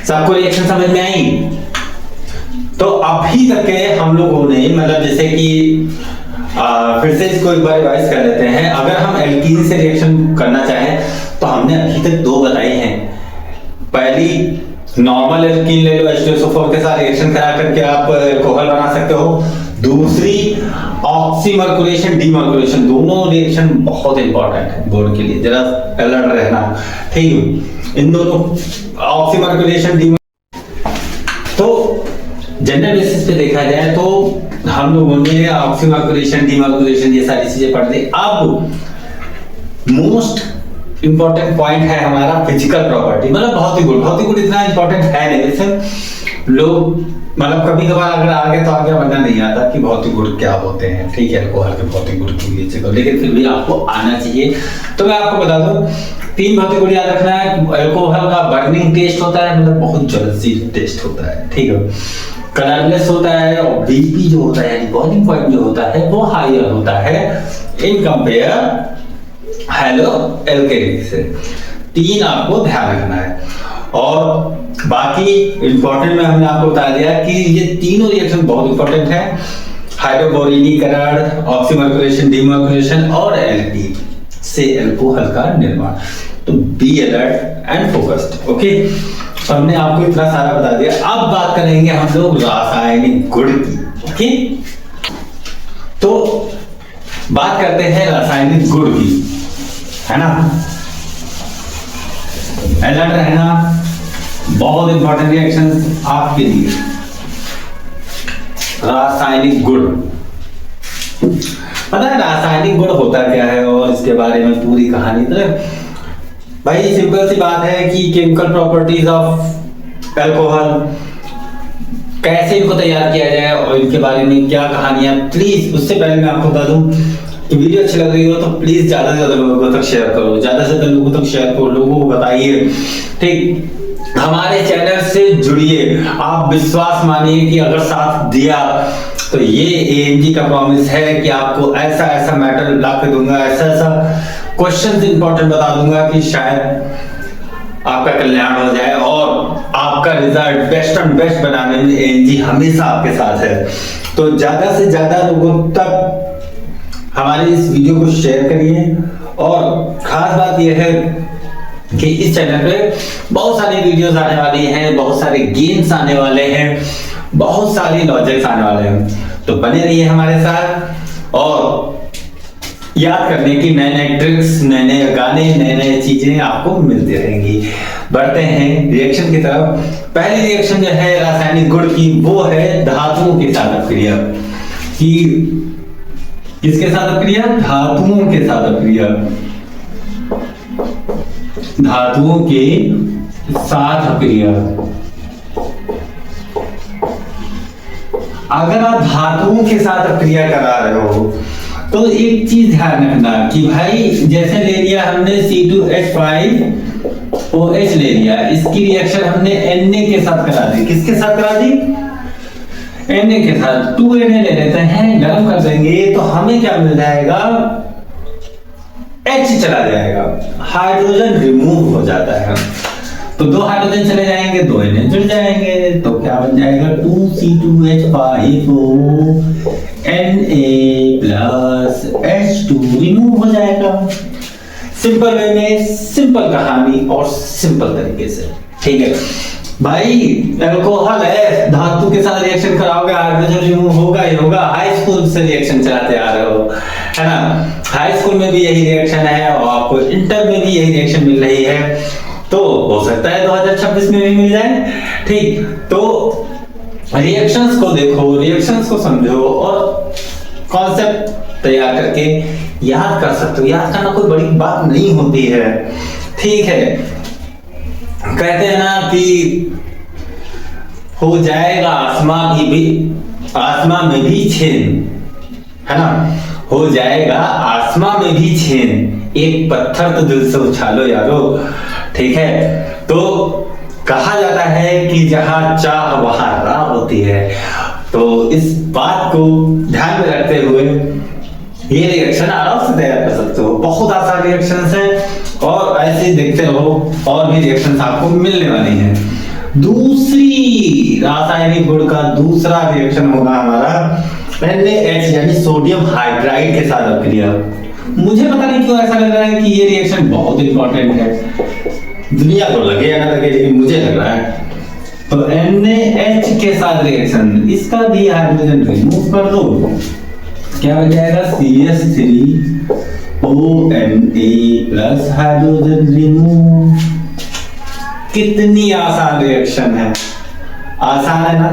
सबको रिएक्शन समझ में आई? तो अभी तक के हम लोगों ने मतलब जैसे कि फिर से इसको एक बार रिवाइज कर लेते हैं। अगर हम एल्कीन से रिएक्शन करना चाहें तो हमने अभी तक दो बताई हैं। पहली नॉर्मल एल्कीन ले लो, H2SO4 के साथ रिएक्शन करा करके आप अल्कोहल बना सकते हो। दूसरी ऑक्सीमर्कुलेशन डीमर्कुलेशन, दोनों रिएक्शन बहुत इंपॉर्टेंट है बोर्ड के लिए, जरा अलर्ट रहना, ठीक है। इन दोनों ऑक्सीमर्कुलेशन तो जनरल बेसिस पे देखा जाए तो हम लोगों ने ऑक्सीमर्कुलेशन डीमर्कुलेशन ये सारी चीजें पढ़ ली। अब मोस्ट इंपॉर्टेंट पॉइंट है हमारा फिजिकल प्रॉपर्टी, मतलब भौतिक गुण इतना इंपॉर्टेंट है नहीं। वैसे लोग मतलब कभी कभार अगर आगे तो आगे वरना नहीं आता कि भौतिक गुण क्या होते हैं, ठीक है, अल्कोहल के भौतिक गुण की चीज, लेकिन फिर भी आपको आना चाहिए। तो मैं आपको बता दूं, 3 भौतिक गुण याद रखना है। अल्कोहल का बर्निंग टेस्ट होता है, मतलब बहुत जल्दी टेस्ट होता है, ठीक है। कलरलेस होता है और बीपी जो होता है यानी बॉइलिंग पॉइंट जो होता है वो हायर होता है इन कंपेयर हेलो एल्केनिक से। 3 आपको ध्यान रखना है। और बाकी इंपॉर्टेंट में हमने आपको बता दिया कि ये तीनों रिएक्शन बहुत इंपॉर्टेंट है, हाइड्रोबोरिलीकरण, ऑक्सीमर्कुलेशन डीमर्कुलेशन और एल्कीन से अल्कोहल का निर्माण। तो be alert and focused, okay. तो हमने आपको इतना सारा बता दिया। अब बात करेंगे हम लोग रासायनिक गुण की, ओके। तो बात करते हैं रासायनिक गुण की, है ना। अलर्ट रहना, बहुत इंपॉर्टेंट रिएक्शंस आपके लिए। रासायनिक गुण, पता है रासायनिक गुण होता क्या है और इसके बारे में पूरी कहानी। तो भाई सिंपल सी बात है कि केमिकल प्रॉपर्टीज ऑफ अल्कोहल, कैसे इनको तैयार किया जाए और इनके बारे में क्या कहानियां। प्लीज उससे पहले मैं आपको बता दूं कि वीडियो अच्छी लग रही हो तो प्लीज ज्यादा से ज्यादा लोगों तक शेयर करो, ज्यादा से ज्यादा लोगों तक शेयर करो, लोगों को बताइए, ठीक। हमारे चैनल से जुड़िए। आप विश्वास मानिए कि अगर साथ दिया तो ये AMG का प्रॉमिस है कि आपको ऐसा ऐसा मैटर ला के दूंगा, ऐसा ऐसा क्वेश्चंस इंपॉर्टेंट बता दूंगा कि शायद आपका कल्याण हो जाए और आपका रिजल्ट बेस्ट एंड बेस्ट बनाने में AMG हमेशा आपके साथ है। तो ज्यादा से ज्यादा लोगों तक हमारे इस वीडियो को शेयर करिए। और खास बात यह है कि इस चैनल पे बहुत सारी वीडियोस आने वाली हैं, बहुत सारे गेम्स आने वाले हैं, बहुत सारी लॉजिक्स आने वाले हैं। तो बने रहिए हमारे साथ और याद करने की नए नए ट्रिक्स, नए नए गाने, नए नए चीजें आपको मिलती रहेंगी। बढ़ते हैं रिएक्शन की तरफ। पहली रिएक्शन जो है रासायनिक गुण की वो है धातुओं के साथ अपक्रिया। कि किसके साथ अपक्रिया, धातुओं के साथ अपक्रिया, धातुओं के साथ अपक्रिया। अगर आप धातुओं के साथ अपक्रिया करा रहे हो तो एक चीज ध्यान रखना कि भाई जैसे ले लिया हमने C2H5OH ले लिया, इसकी रिएक्शन हमने Na के साथ करा दी। किसके साथ करा दी, Na के साथ। 2Na ले लेते हैं, गर्म कर देंगे तो हमें क्या मिल जाएगा, H चला जाएगा, हाइड्रोजन रिमूव हो जाता है। तो 2 हाइड्रोजन चले जाएंगे, 2 NH जुड़ जाएंगे, तो क्या बन जाएगा 2C2H5O Na+H2 रिमूव हो जाएगा। सिंपल वे में, सिंपल कहानी और सिंपल तरीके से, ठीक है भाई। अल्कोहल है, धातु के साथ रिएक्शन कराओगे, हाइड्रोजन रिमूव होगा ही होगा। हाई स्कूल से रिएक्शन चलाते आ रहे हो, है ना। हाई स्कूल में भी यही रिएक्शन है और आपको इंटर में भी यही रिएक्शन मिल रही है, तो हो सकता है 2026 में भी मिल जाए, ठीक। तो रिएक्शंस को देखो, रिएक्शंस को समझो और कॉन्सेप्ट तैयार करके याद कर सकते हो। याद करना कोई बड़ी बात नहीं होती है, ठीक है। कहते हैं ना कि हो जाएगा आसमां में भी छेद, है ना। हो जाएगा आसमां में भी छेद, एक पत्थर तो दिल से उछालो यारो, ठीक है। तो कहा जाता है कि जहां चाह वहां राह होती है। तो इस बात को ध्यान में रखते हुए ये रिएक्शन आराम से तैयार कर सकते हो। बहुत आसान रिएक्शंस हैं और ऐसे देखते रहो और भी रिएक्शंस आपको मिलने वाली हैं। दूसरी रासायनिक गुण का दूसरा रिएक्शन होगा हमारा NaH यानी सोडियम हाइड्राइड के साथ अभिक्रिया। मुझे पता नहीं क्यों ऐसा लग रहा है कि ये रिएक्शन बहुत इंपॉर्टेंट है, दुनिया को लगे या ना लगे, लेकिन मुझे लग रहा है। तो NaH के साथ रिएक्शन, इसका भी हाइड्रोजन रिमूव कर दो, क्या बन जाएगा CH3ONa+ हाइड्रोजन रिमूव। कितनी आसान रिएक्शन है, आसान है ना।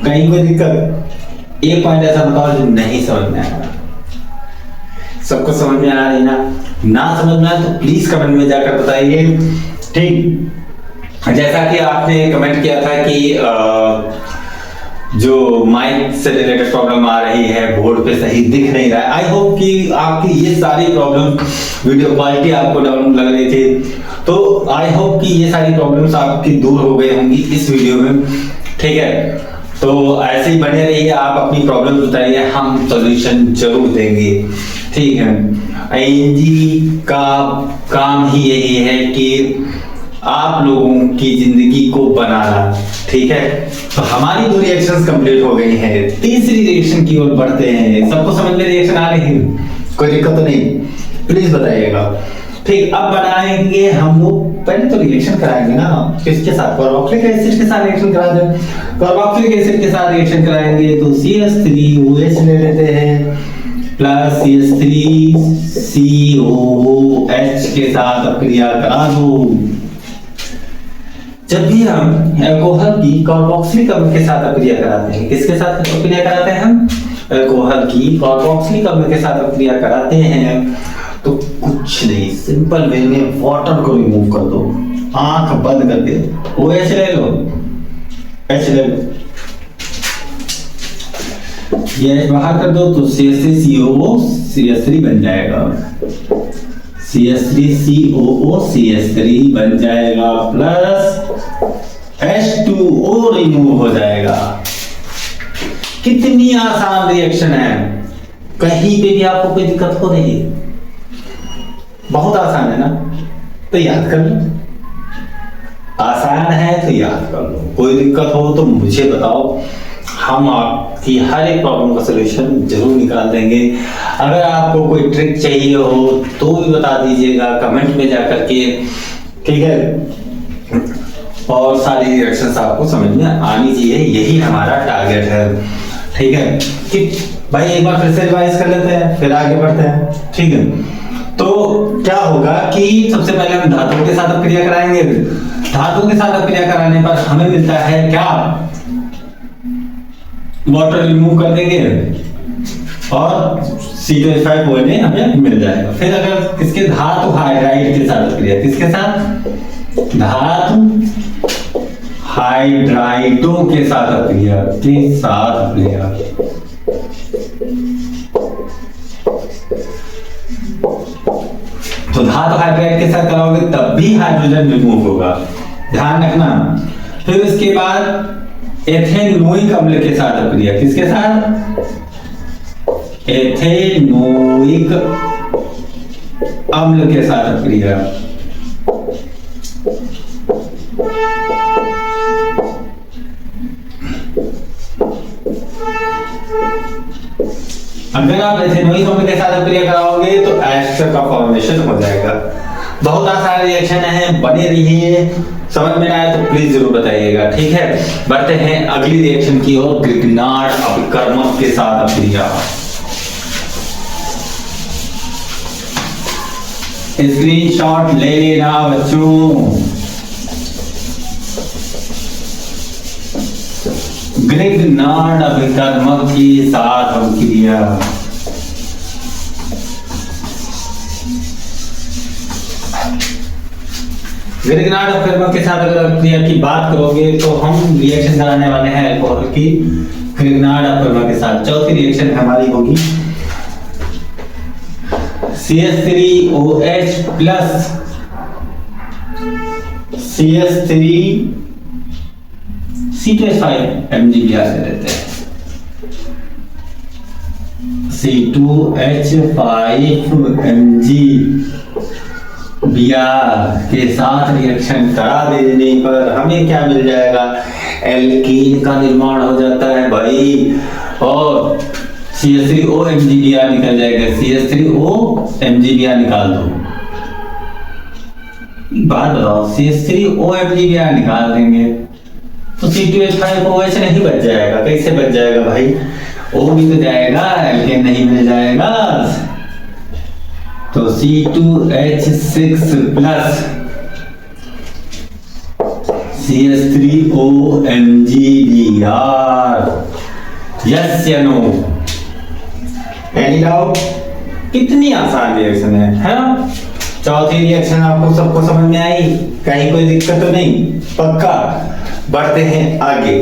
कहीं कोई दिक्कत? एक पॉइंट ऐसा बताओ जो नहीं समझ में आया। सबको समझ में आ रही ना समझ में आए तो प्लीज कमेंट में जाकर बताइए, ठीक। जैसा कि आपने कमेंट किया था कि जो माइक से रिलेटेड प्रॉब्लम आ रही है, बोर्ड पे सही दिख नहीं रहा है। आई होप कि आपकी ये सारी प्रॉब्लम, वीडियो क्वालिटी आपको डाउन लग रही थी, तो आई होप कि ये सारी प्रॉब्लम्स आपकी दूर हो गई होंगी इस वीडियो में, ठीक है। तो ऐसे ही बने रहिए, आप अपनी प्रॉब्लम बताइए, हम सॉल्यूशन जरूर देंगे, ठीक है। ING का काम ही यही है कि आप लोगों की जिंदगी को बनाना, ठीक है। तो हमारी 2 रिएक्शंस कंप्लीट हो गई हैं, तीसरी रिएक्शन की ओर बढ़ते हैं। सबको समझ में रिएक्शन आ रही है? कोई दिक्कत तो नहीं? प्लीज बताइएगा, ठीक। अब बनाएंगे हम लोग, पहले तो रिएक्शन कराएंगे ना, किसके साथ? कार्बोक्सिलिक एसिड के साथ रिएक्शन करा दें। कार्बोक्सिलिक एसिड के साथ रिएक्शन कराएंगे तो CH3OH ले लेते हैं प्लस CH3COOH के साथ अभिक्रिया करा दो। जब भी हम अल्कोहल की कार्बोक्सिलिक अम्ल के साथ अभिक्रिया कराते हैं, किसके साथ अभिक्रिया कराते हैं हम? अल्कोहल की कार्बोक्सिलिक अम्ल के साथ अभिक्रिया कराते हैं, तो कुछ नहीं, सिंपल वे में वाटर को रिमूव कर दो, आंख बंद करके OH ले लो, H ले लो, ये H बाहर कर दो तो CH3COO CH3 बन जाएगा, CH3COO CH3 बन जाएगा प्लस H2O रिमूव हो जाएगा। कितनी आसान रिएक्शन है, कहीं पे भी आपको कोई दिक्कत हो रही है? बहुत आसान है ना, तो याद कर लो। आसान है तो याद कर लो, कोई दिक्कत हो तो मुझे बताओ, हम आपकी हर एक प्रॉब्लम का सलूशन जरूर निकाल देंगे। अगर आपको कोई ट्रिक चाहिए हो तो भी बता दीजिएगा कमेंट में जाकर के, ठीक है। और सारी रिएक्शंस आपको समझ में आनी चाहिए, यही हमारा टारगेट है, ठीक है। कि भाई एक बार फिर से रिवाइज कर लेते हैं, फिर आगे बढ़ते हैं, ठीक है। तो क्या होगा कि सबसे पहले हम धातुओं के साथ अभिक्रिया कराएंगे। धातुओं के साथ अभिक्रिया कराने पर हमें मिलता है क्या? वाटर रिमूव कर देंगे और C2H5ONa हमें मिल जाएगा। फिर अगर किसके? धातु हाइड्राइड के साथ अभिक्रिया, किसके साथ? धातु हाइड्राइडों के साथ अभिक्रिया, तो धातु हाइड्राइड के साथ कराओगे तब भी हाइड्रोजन रिमूव होगा, ध्यान रखना। फिर उसके बाद एथेनोइक अम्ल के साथ अभिक्रिया, किसके साथ? एथेनोइक अम्ल के साथ अभिक्रिया, अगर आप एथेनॉइक अम्ल के साथ अभिक्रिया कराओगे तो एस्टर का फॉर्मेशन हो जाएगा। बहुत आसान रिएक्शन है, बने रहिए। समझ में आया तो प्लीज जरूर बताइएगा, ठीक है। बढ़ते हैं अगली रिएक्शन की ओर, ग्रिग्नार्ड अभिकर्मक के साथ अभिक्रिया। स्क्रीनशॉट ले लेना बच्चों। ग्रिग्नार्ड अभिकर्मक के साथ अभिक्रिया। ग्रिग्नार्ड अभिकर्मक के साथ अगर अभिक्रिया की बात करोगे तो हम रिएक्शन कराने वाले हैं अल्कोहल की ग्रिग्नार्ड अभिकर्मक के साथ। चौथी रिएक्शन हमारी होगी CH3OH plus CH3 C2H5 MgBr से देते हैं। C2H5 MgBr के साथ रिएक्शन करा देने पर हमें क्या मिल जाएगा? एल्कीन का निर्माण हो जाता है भाई, और CH3O MgBr निकल जाएगा। CH3O MgBr निकाल दो। बात बताओ, CH3O MgBr निकाल देंगे तो C2H5OH नहीं बच जाएगा। कैसे बच जाएगा भाई? O भी तो जाएगा, एल्केन नहीं मिल जाएगा। तो C2H6 plus CH3O MgBr। Yes या नो? Any doubt? कितनी आसान रिएक्शन है ना? चौथी रिएक्शन आपको सबको समझ में आई? कहीं कोई दिक्कत तो नहीं? पक्का? बढ़ते हैं आगे।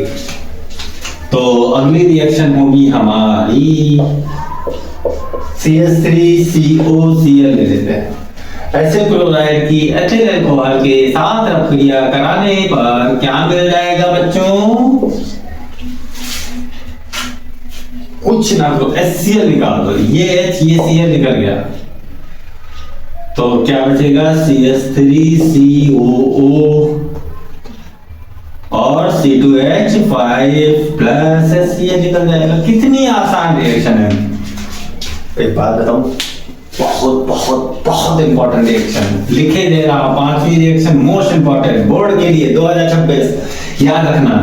तो अगली रिएक्शन होगी हमारी CH3COCl ले लेते हैं। एसिड क्लोराइड की एथिल अल्कोहल के साथ अभिक्रिया कराने पर क्या मिल जाएगा बच्चों? कुछ ना तो HCl निकाल दो। ये H ये Cl निकल गया तो क्या बचेगा? CH3COO और C2H5 प्लस HCl निकल जाएगा। कितनी आसान रिएक्शन है। एक बात बताऊं, बहुत बहुत बहुत इंपॉर्टेंट रिएक्शन लिखे दे रहा हूं। पांचवी रिएक्शन मोस्ट इंपॉर्टेंट बोर्ड के लिए 2026 याद रखना।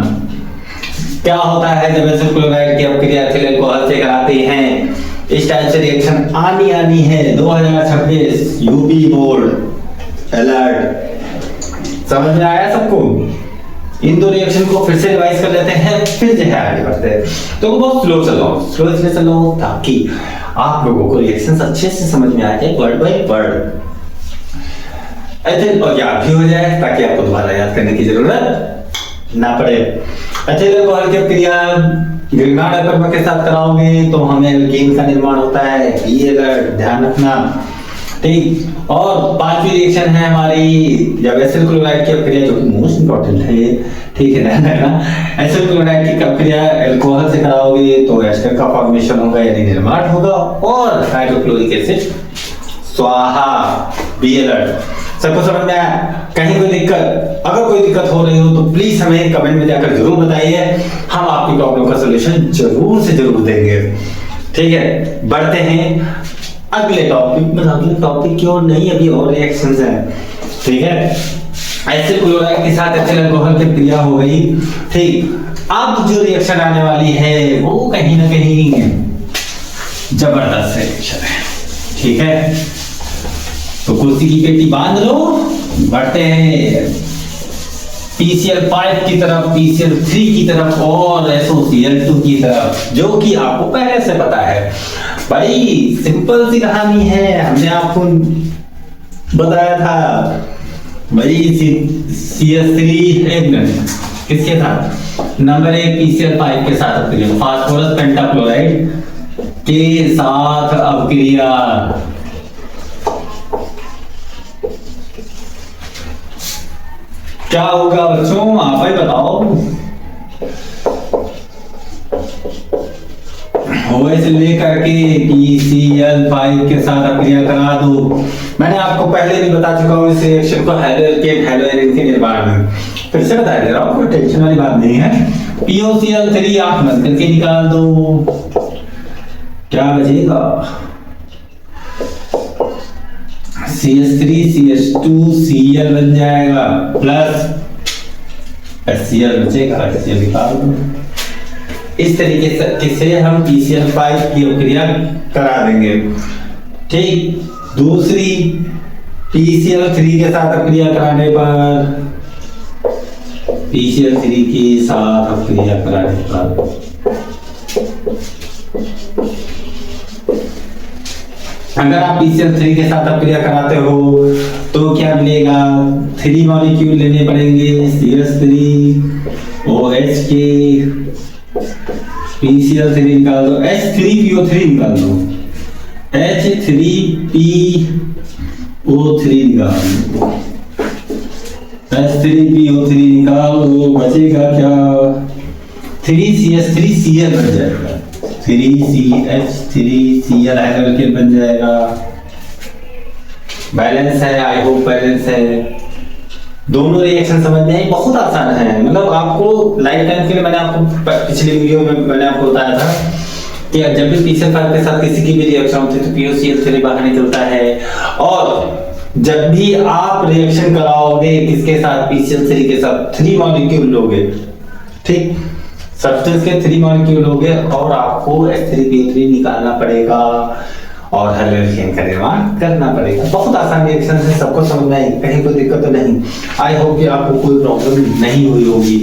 क्या होता है जब एसिड क्लोराइड की अभिक्रिया एथिल अल्कोहल से कराते हैं? इस टाइप से रिएक्शन आनी है 2026 यूपी बोर्ड अलर्ट। समझ में आया सबको? इन दो रिएक्शन को फिर से रिवाइज कर लेते हैं, फिर जो है आगे बढ़ते हैं। तो बहुत स्लो चलो ताकि आप लोगों को रिएक्शंस अच्छे से समझ में आ जाए, वर्ड बाय वर्ड एथिल और याद भी हो जाए, ताकि आपको दोबारा याद करने की जरूरत ना पड़े। एथिल अल्कोहल की अभिक्रिया ग्रिग्नार्ड अभिकर्मक के साथ कराओगे तो हमें एल्कीन का निर्माण होता है। ये अलर्ट ध्यान रखना, ठीक। और पांचवी रिएक्शन है हमारी जब एसिड क्लोराइड की अभिक्रिया, जो कि मोस्ट इंपॉर्टेंट है, ठीक है, ध्यान रखना। एसिड क्लोराइड की अभिक्रिया अल्कोहल से कराओगे तो एस्टर का फॉर्मेशन होगा यानी निर्माण होगा, और हाइड्रोक्लोरिक एसिड स्वाहा। Be alert. सबको समझ में आया? कहीं कोई दिक्कत? अगर कोई दिक्कत हो रही हो तो प्लीज हमें कमेंट में जाकर जरूर बताइए, हम आपकी प्रॉब्लम का सलूशन जरूर से जरूर देंगे, ठीक है। बढ़ते हैं अगले टॉपिक में। अगले टॉपिक की ओर नहीं, अभी और रिएक्शंस हैं, ठीक है। एसिड क्लोराइड के साथ एथिल अल्कोहल की क्रिया हो गई, ठीक। अब जो रिएक्शन आने वाली है वो कहीं ना कहीं जबरदस्त रिएक्शन है, ठीक है। तो कुर्सी की पेटी बांध लो, बढ़ते हैं PCl5 की तरफ, PCl3 की तरफ और SOCl2 की तरफ, जो कि आपको पहले से पता है भाई। सिंपल सी कहानी है, हमने आपको बताया था भाई। CH3 किसके साथ? नंबर 1 PCl5 के साथ अभिक्रिया, फास्फोरस पेंटाक्लोराइड के साथ अभिक्रिया। क्या होगा बच्चों, आप ही बताओ। OH लेकर के PCl5 के साथ अभिक्रिया करा दो। मैंने आपको पहले भी बता चुका हूं इस रिएक्शन को हेलोएल्केन हेलोएरिन के निर्माण में, फिर से बता दे रहा हूं, कोई टेंशन वाली बात नहीं है। POCl3 आप मत करके निकाल दो, क्या बचेगा? CH3 CH2 Cl बन जाएगा प्लस HCl बचेगा, HCl निकाल दो। इस तरीके से हम PCl5 की अभिक्रिया करा देंगे। ठीक, दूसरी PCl3 के साथ अभिक्रिया कराने पर PCl3 के साथ अभिक्रिया कराने पर अगर आप PCl3 के साथ अभिक्रिया कराते हो तो क्या मिलेगा? 3 मॉलिक्यूल लेने पड़ेंगे, CH3 OH के PCl3 निकाल दो, H3PO3 निकाल दो, H3PO3 निकाल दो, H3PO3 निकाल दो, बचेगा क्या? 3CH3Cl बन जाएगा, 3CH3Cl हाइड्रोजन बन जाएगा। बैलेंस है, आई होप बैलेंस है। दोनों रिएक्शन समझने में बहुत आसान है, मतलब आपको लाइफ टाइम के लिए मैंने आपको पिछले वीडियो में मैंने आपको बताया था कि जब भी PCl5 के साथ किसी की भी रिएक्शन होती है तो POCl3 बाहर निकलता है। और जब भी आप रिएक्शन कराओगे किसके साथ? PCl3 के साथ 3 मॉलिक्यूल लोगे, ठीक, सब्सटेंस के 3 मॉलिक्यूल लोगे और आपको H3PO3 निकालना पड़ेगा और हाइड्रोजन का निर्माण करना पड़ेगा। बहुत आसान रिएक्शन है, सबको समझ में आई, कहीं कोई दिक्कत तो नहीं। आई होप कि आपको कोई प्रॉब्लम नहीं हुई होगी।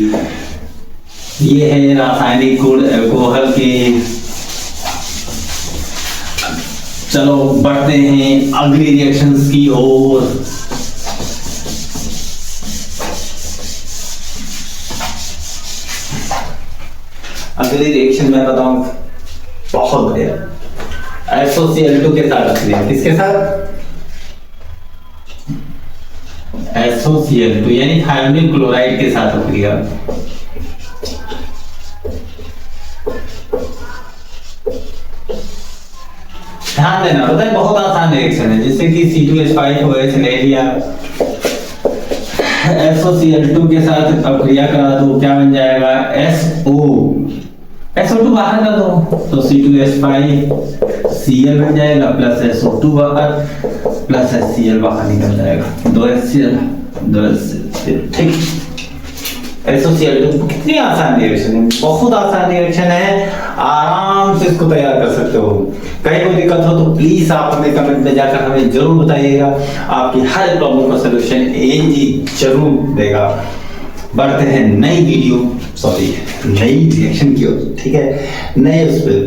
ये है रासायनिक गुण अल्कोहल के। चलो बढ़ते हैं अगली रिएक्शंस की ओर। अगली रिएक्शन में बताऊं, बहुत बढ़िया, SOCl2 के साथ अभिक्रिया। किसके साथ? SOCl2 यानी थायोनिल क्लोराइड के साथ अभिक्रिया। ध्यान देना, पता है बहुत आसान रिएक्शन है, जैसे कि C2H5OH ले लिया, SOCl2 के साथ अभिक्रिया करा दो, क्या बन जाएगा? SO2 बाहर कर दो तो C2H5Cl बन जाएगा प्लस SO2 बाहर प्लस HCl बाहर निकल जाएगा, 2 HCl, ठीक। SOCl2 कितनी आसान रिएक्शन है, बहुत आसान रिएक्शन है, आराम से इसको तैयार कर सकते हो। कहीं कोई दिक्कत हो तो प्लीज आप हमें कमेंट में जाकर हमें जरूर बताइएगा, आपकी हर प्रॉब्लम का सलूशन ANG जरूर देगा। बढ़ते हैं नई रिएक्शन की ओर, ठीक है, नए उस पर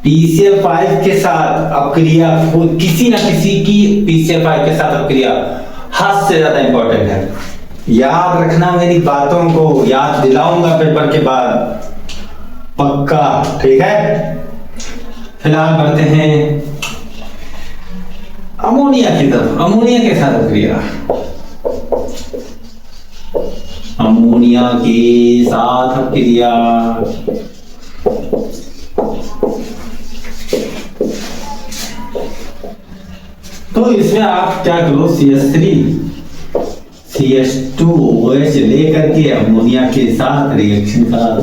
PCl5 के साथ अभिक्रिया, किसी ना किसी की PCl5 के साथ अभिक्रिया हद से ज्यादा इंपॉर्टेंट है। याद रखना, मेरी बातों को याद दिलाऊंगा पेपर के बाद, पक्का, ठीक है। फिलहाल बढ़ते हैं अमोनिया की तरफ। अमोनिया के साथ अभिक्रिया, अमोनिया के साथ अभिक्रिया, तो इसमें आप क्या करो, CH3 CH2OH लेकर के अमोनिया के साथ रिएक्शन करा दो।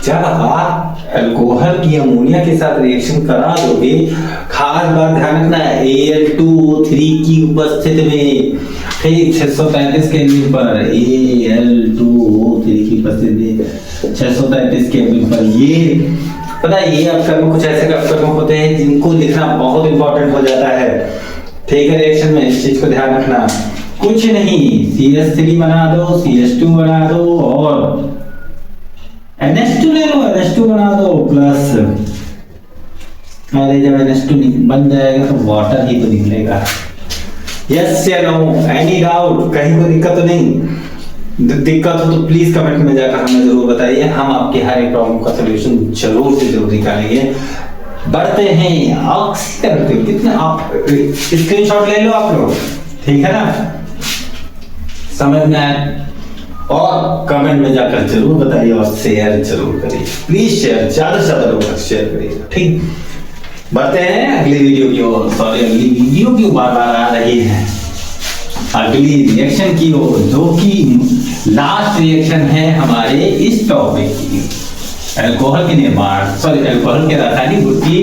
जब आप अल्कोहल की अमोनिया के साथ रिएक्शन करा दोगे, खास बात ध्यान रखना, Al2O3 की उपस्थिति में, ठीक, 633 केल्विन पर Al2O3 की उपस्थिति में 633 केल्विन पर, ये पता है, ये अपकर्म कुछ ऐसे अपकर्म होते हैं जिनको लिखना बहुत इंपॉर्टेंट हो जाता है, ठीक है। रिएक्शन में इस चीज को ध्यान रखना, कुछ नहीं, CH3 बना दो, CH2 बना दो और NH2 ले लो, NH2 बना दो प्लस, अरे जब NH2 बन जाएगा तो वाटर ही तो निकलेगा। यस या नो, एनी डाउट, कहीं कोई दिक्कत तो नहीं? दिक्कत हो तो प्लीज कमेंट में जाकर हमें जरूर बताइए, हम आपके हर एक प्रॉब्लम का सलूशन जरूर से जरूर निकालेंगे। बढ़ते हैं ऑक्सीकरण, कितने आप स्क्रीनशॉट ले लो आप लोग, ठीक है ना, समझ में आए, और कमेंट में जाकर जरूर बताइए और शेयर जरूर करिए, प्लीज शेयर, ज्यादा से ज्यादा लोगों तक शेयर करिए, ठीक। बढ़ते हैं अगली वीडियो की ओर, सॉरी अगली वीडियो क्यों बार बार आ रही है, अगली रिएक्शन की ओर, जो कि लास्ट रिएक्शन है हमारे इस टॉपिक की। अल्कोहल के निर्माण अल्कोहल के रासायनिक गुण की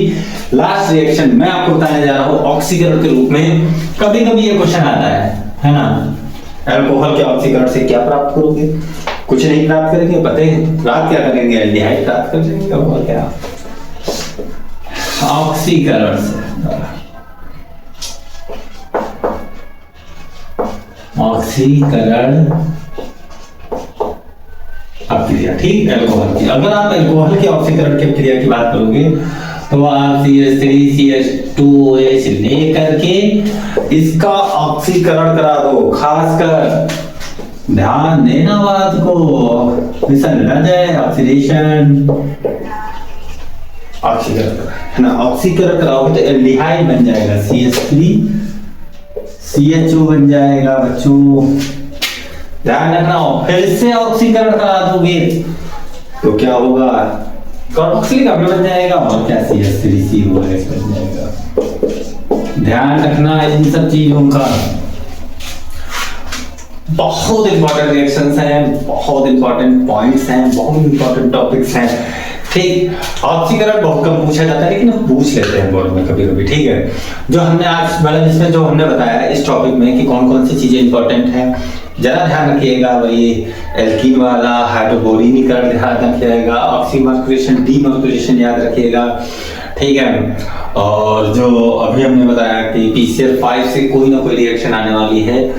लास्ट रिएक्शन मैं आपको बताने जा रहा हूँ ऑक्सीकरण के रूप में। कभी कभी ये क्वेश्चन आता है ना, अल्कोहल के ऑक्सीकरण से क्या प्राप्त करोगे? कुछ नहीं प्राप्त करेंगे, प्राप्त क्या करेंगे? एल्डिहाइड प्राप्त कर लेंगे। और क्या ऑक्सीकरण से ऑक्सीकरण अभिक्रिया, ठीक। अल्कोहल की, अगर आप अल्कोहल के ऑक्सीकरण की अभिक्रिया की बात करोगे तो आप CH3CH2OH लेकर के इसका ऑक्सीकरण करा दो। खासकर ध्यान देना बात को, मिशन न जाए ऑक्सीडेशन, ऑक्सीकरण है ना। ऑक्सीकरण कराओगे तो एल्डिहाइड बन जाएगा, CH3 CHO बन जाएगा बच्चों, ध्यान रखना। फिर से ऑक्सीकरण करा दोगे तो क्या होगा? कार्बोक्सिलिक अम्ल बन जाएगा और क्या CH3COOH बन जाएगा। ध्यान रखना इन सब चीजों का। बहुत इंपॉर्टेंट रिएक्शंस हैं, बहुत इंपॉर्टेंट पॉइंट्स हैं, बहुत इंपॉर्टेंट टॉपिक्स हैं, ठीक। ऑक्सीकरण बहुत कम पूछा जाता है लेकिन पूछ लेते हैं बोर्ड में कभी कभी, ठीक है। जो हमने आज मतलब इसमें जो हमने बताया इस टॉपिक में कि कौन कौन सी चीजें इंपॉर्टेंट हैं, जरा ध्यान रखिएगा। वही एल्कीन वाला हाइड्रोबोरिनीकरण ध्यान रखिएगा, ऑक्सीमर्क्यूरेशन, डीमर्क्यूरेशन याद रखिएगा, ठीक है। और जो अभी हमने बताया कि PCl5 से कोई ना कोई रिएक्शन आने वाली है,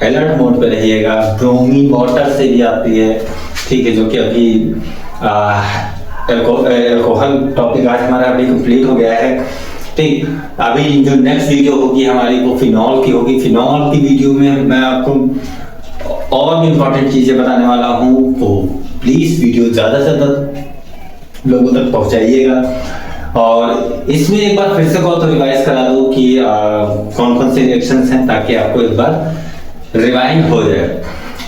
अलर्ट मोड पे रहिएगा। ब्रोमीन वाटर से भी आती है, ठीक है, जो कि अभी अल्कोहल टॉपिक आज हमारा अभी कंप्लीट हो गया है, ठीक। अभी जो नेक्स्ट वीडियो होगी हमारी वो फिनॉल की होगी। फिनॉल की वीडियो में मैं आपको और भी इंपॉर्टेंट चीजें बताने वाला हूँ, तो प्लीज वीडियो ज्यादा से ज्यादा लोगों तक पहुंचाइएगा। और इसमें एक बार फिर से कहो तो रिवाइज करा दो कि कौन कौन से रिएक्शंस हैं, ताकि आपको एक बार रिवाइंड हो जाए।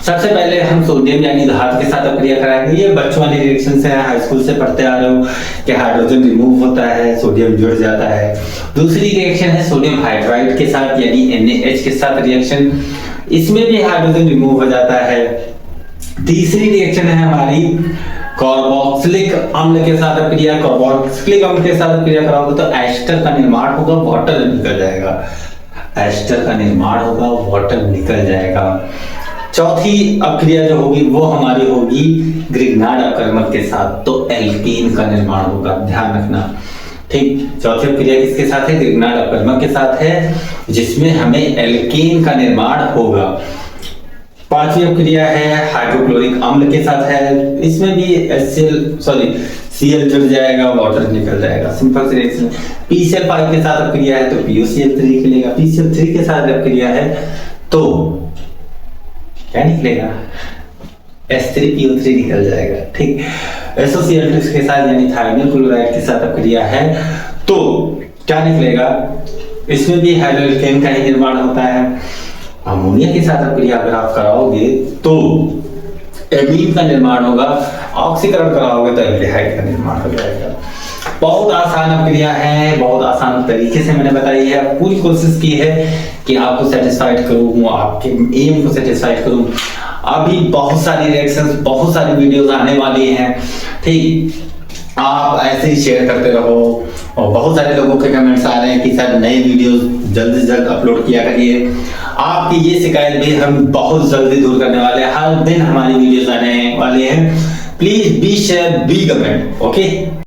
सबसे पहले हम सोडियम यानी धातु के साथ अभिक्रिया कराएंगे। ये बच्चों वाली रिएक्शन है, हाई स्कूल से पढ़ते आ रहे हो कि हाइड्रोजन रिमूव होता है, सोडियम जुड़ जाता है। दूसरी रिएक्शन है सोडियम हाइड्राइड के साथ यानी NaH के साथ रिएक्शन, इसमें भी हाइड्रोजन रिमूव हो जाता है। तीसरी रिएक्शन है हमारी कार्बोक्सिलिक अम्ल के साथ अभिक्रिया। कार्बोक्सिलिक अम्ल के साथ अभिक्रिया कराओगे तो एस्टर का निर्माण होगा, वाटर निकल जाएगा। एस्टर का निर्माण होगा, वाटर निकल जाएगा। चौथी अभिक्रिया जो होगी वो हमारी होगी ग्रिग्नार्ड अपकर्मक के साथ, तो एल्कीन का निर्माण होगा, ध्यान रखना, ठीक। चौथी अभिक्रिया किसके साथ है? ग्रिग्नार्ड अपकर्मक के साथ है, जिसमें हमें एल्कीन का निर्माण होगा। पांचवी अभिक्रिया है हाइड्रोक्लोरिक अम्ल के साथ है, इसमें भी Cl जुड़ जाएगा, वाटर निकल जाएगा, सिंपल सी रिएक्शन। PCl5 के साथ अभिक्रिया है तो PuCl3 निकलेगा। PCl3 के साथ अभिक्रिया है तो क्या निकलेगा? H3PO3 निकल जाएगा, ठीक। SOCl2 के साथ यानी थायमिल क्लोराइड के साथ अभिक्रिया है तो क्या निकलेगा? इसमें भी हाइड्रोएल्केन का ही निर्माण होता है। अमोनिया के साथ अभिक्रिया अगर आप कराओगे तो एमीन का निर्माण होगा, ऑक्सीकरण कराओगे तो एल्डिहाइड का निर्माण हो जाएगा। बहुत आसान अभिक्रिया है, बहुत आसान तरीके से मैंने बताई है। पूरी कोशिश की है कि आपको सेटिस्फाइड करूं, आपके एम को सेटिस्फाइड करूं। अभी बहुत सारी रिएक्शंस, बहुत सारी वीडियोस आने वाली हैं, ठीक। आप ऐसे ही शेयर करते रहो। और बहुत सारे लोगों के कमेंट्स आ रहे हैं कि सर नए वीडियोस जल्द से जल्द अपलोड किया करिए। आपकी ये शिकायत भी हम बहुत जल्दी दूर करने वाले हैं। हर दिन हमारी वीडियोस आने वाले हैं। Please be share, be comment, okay.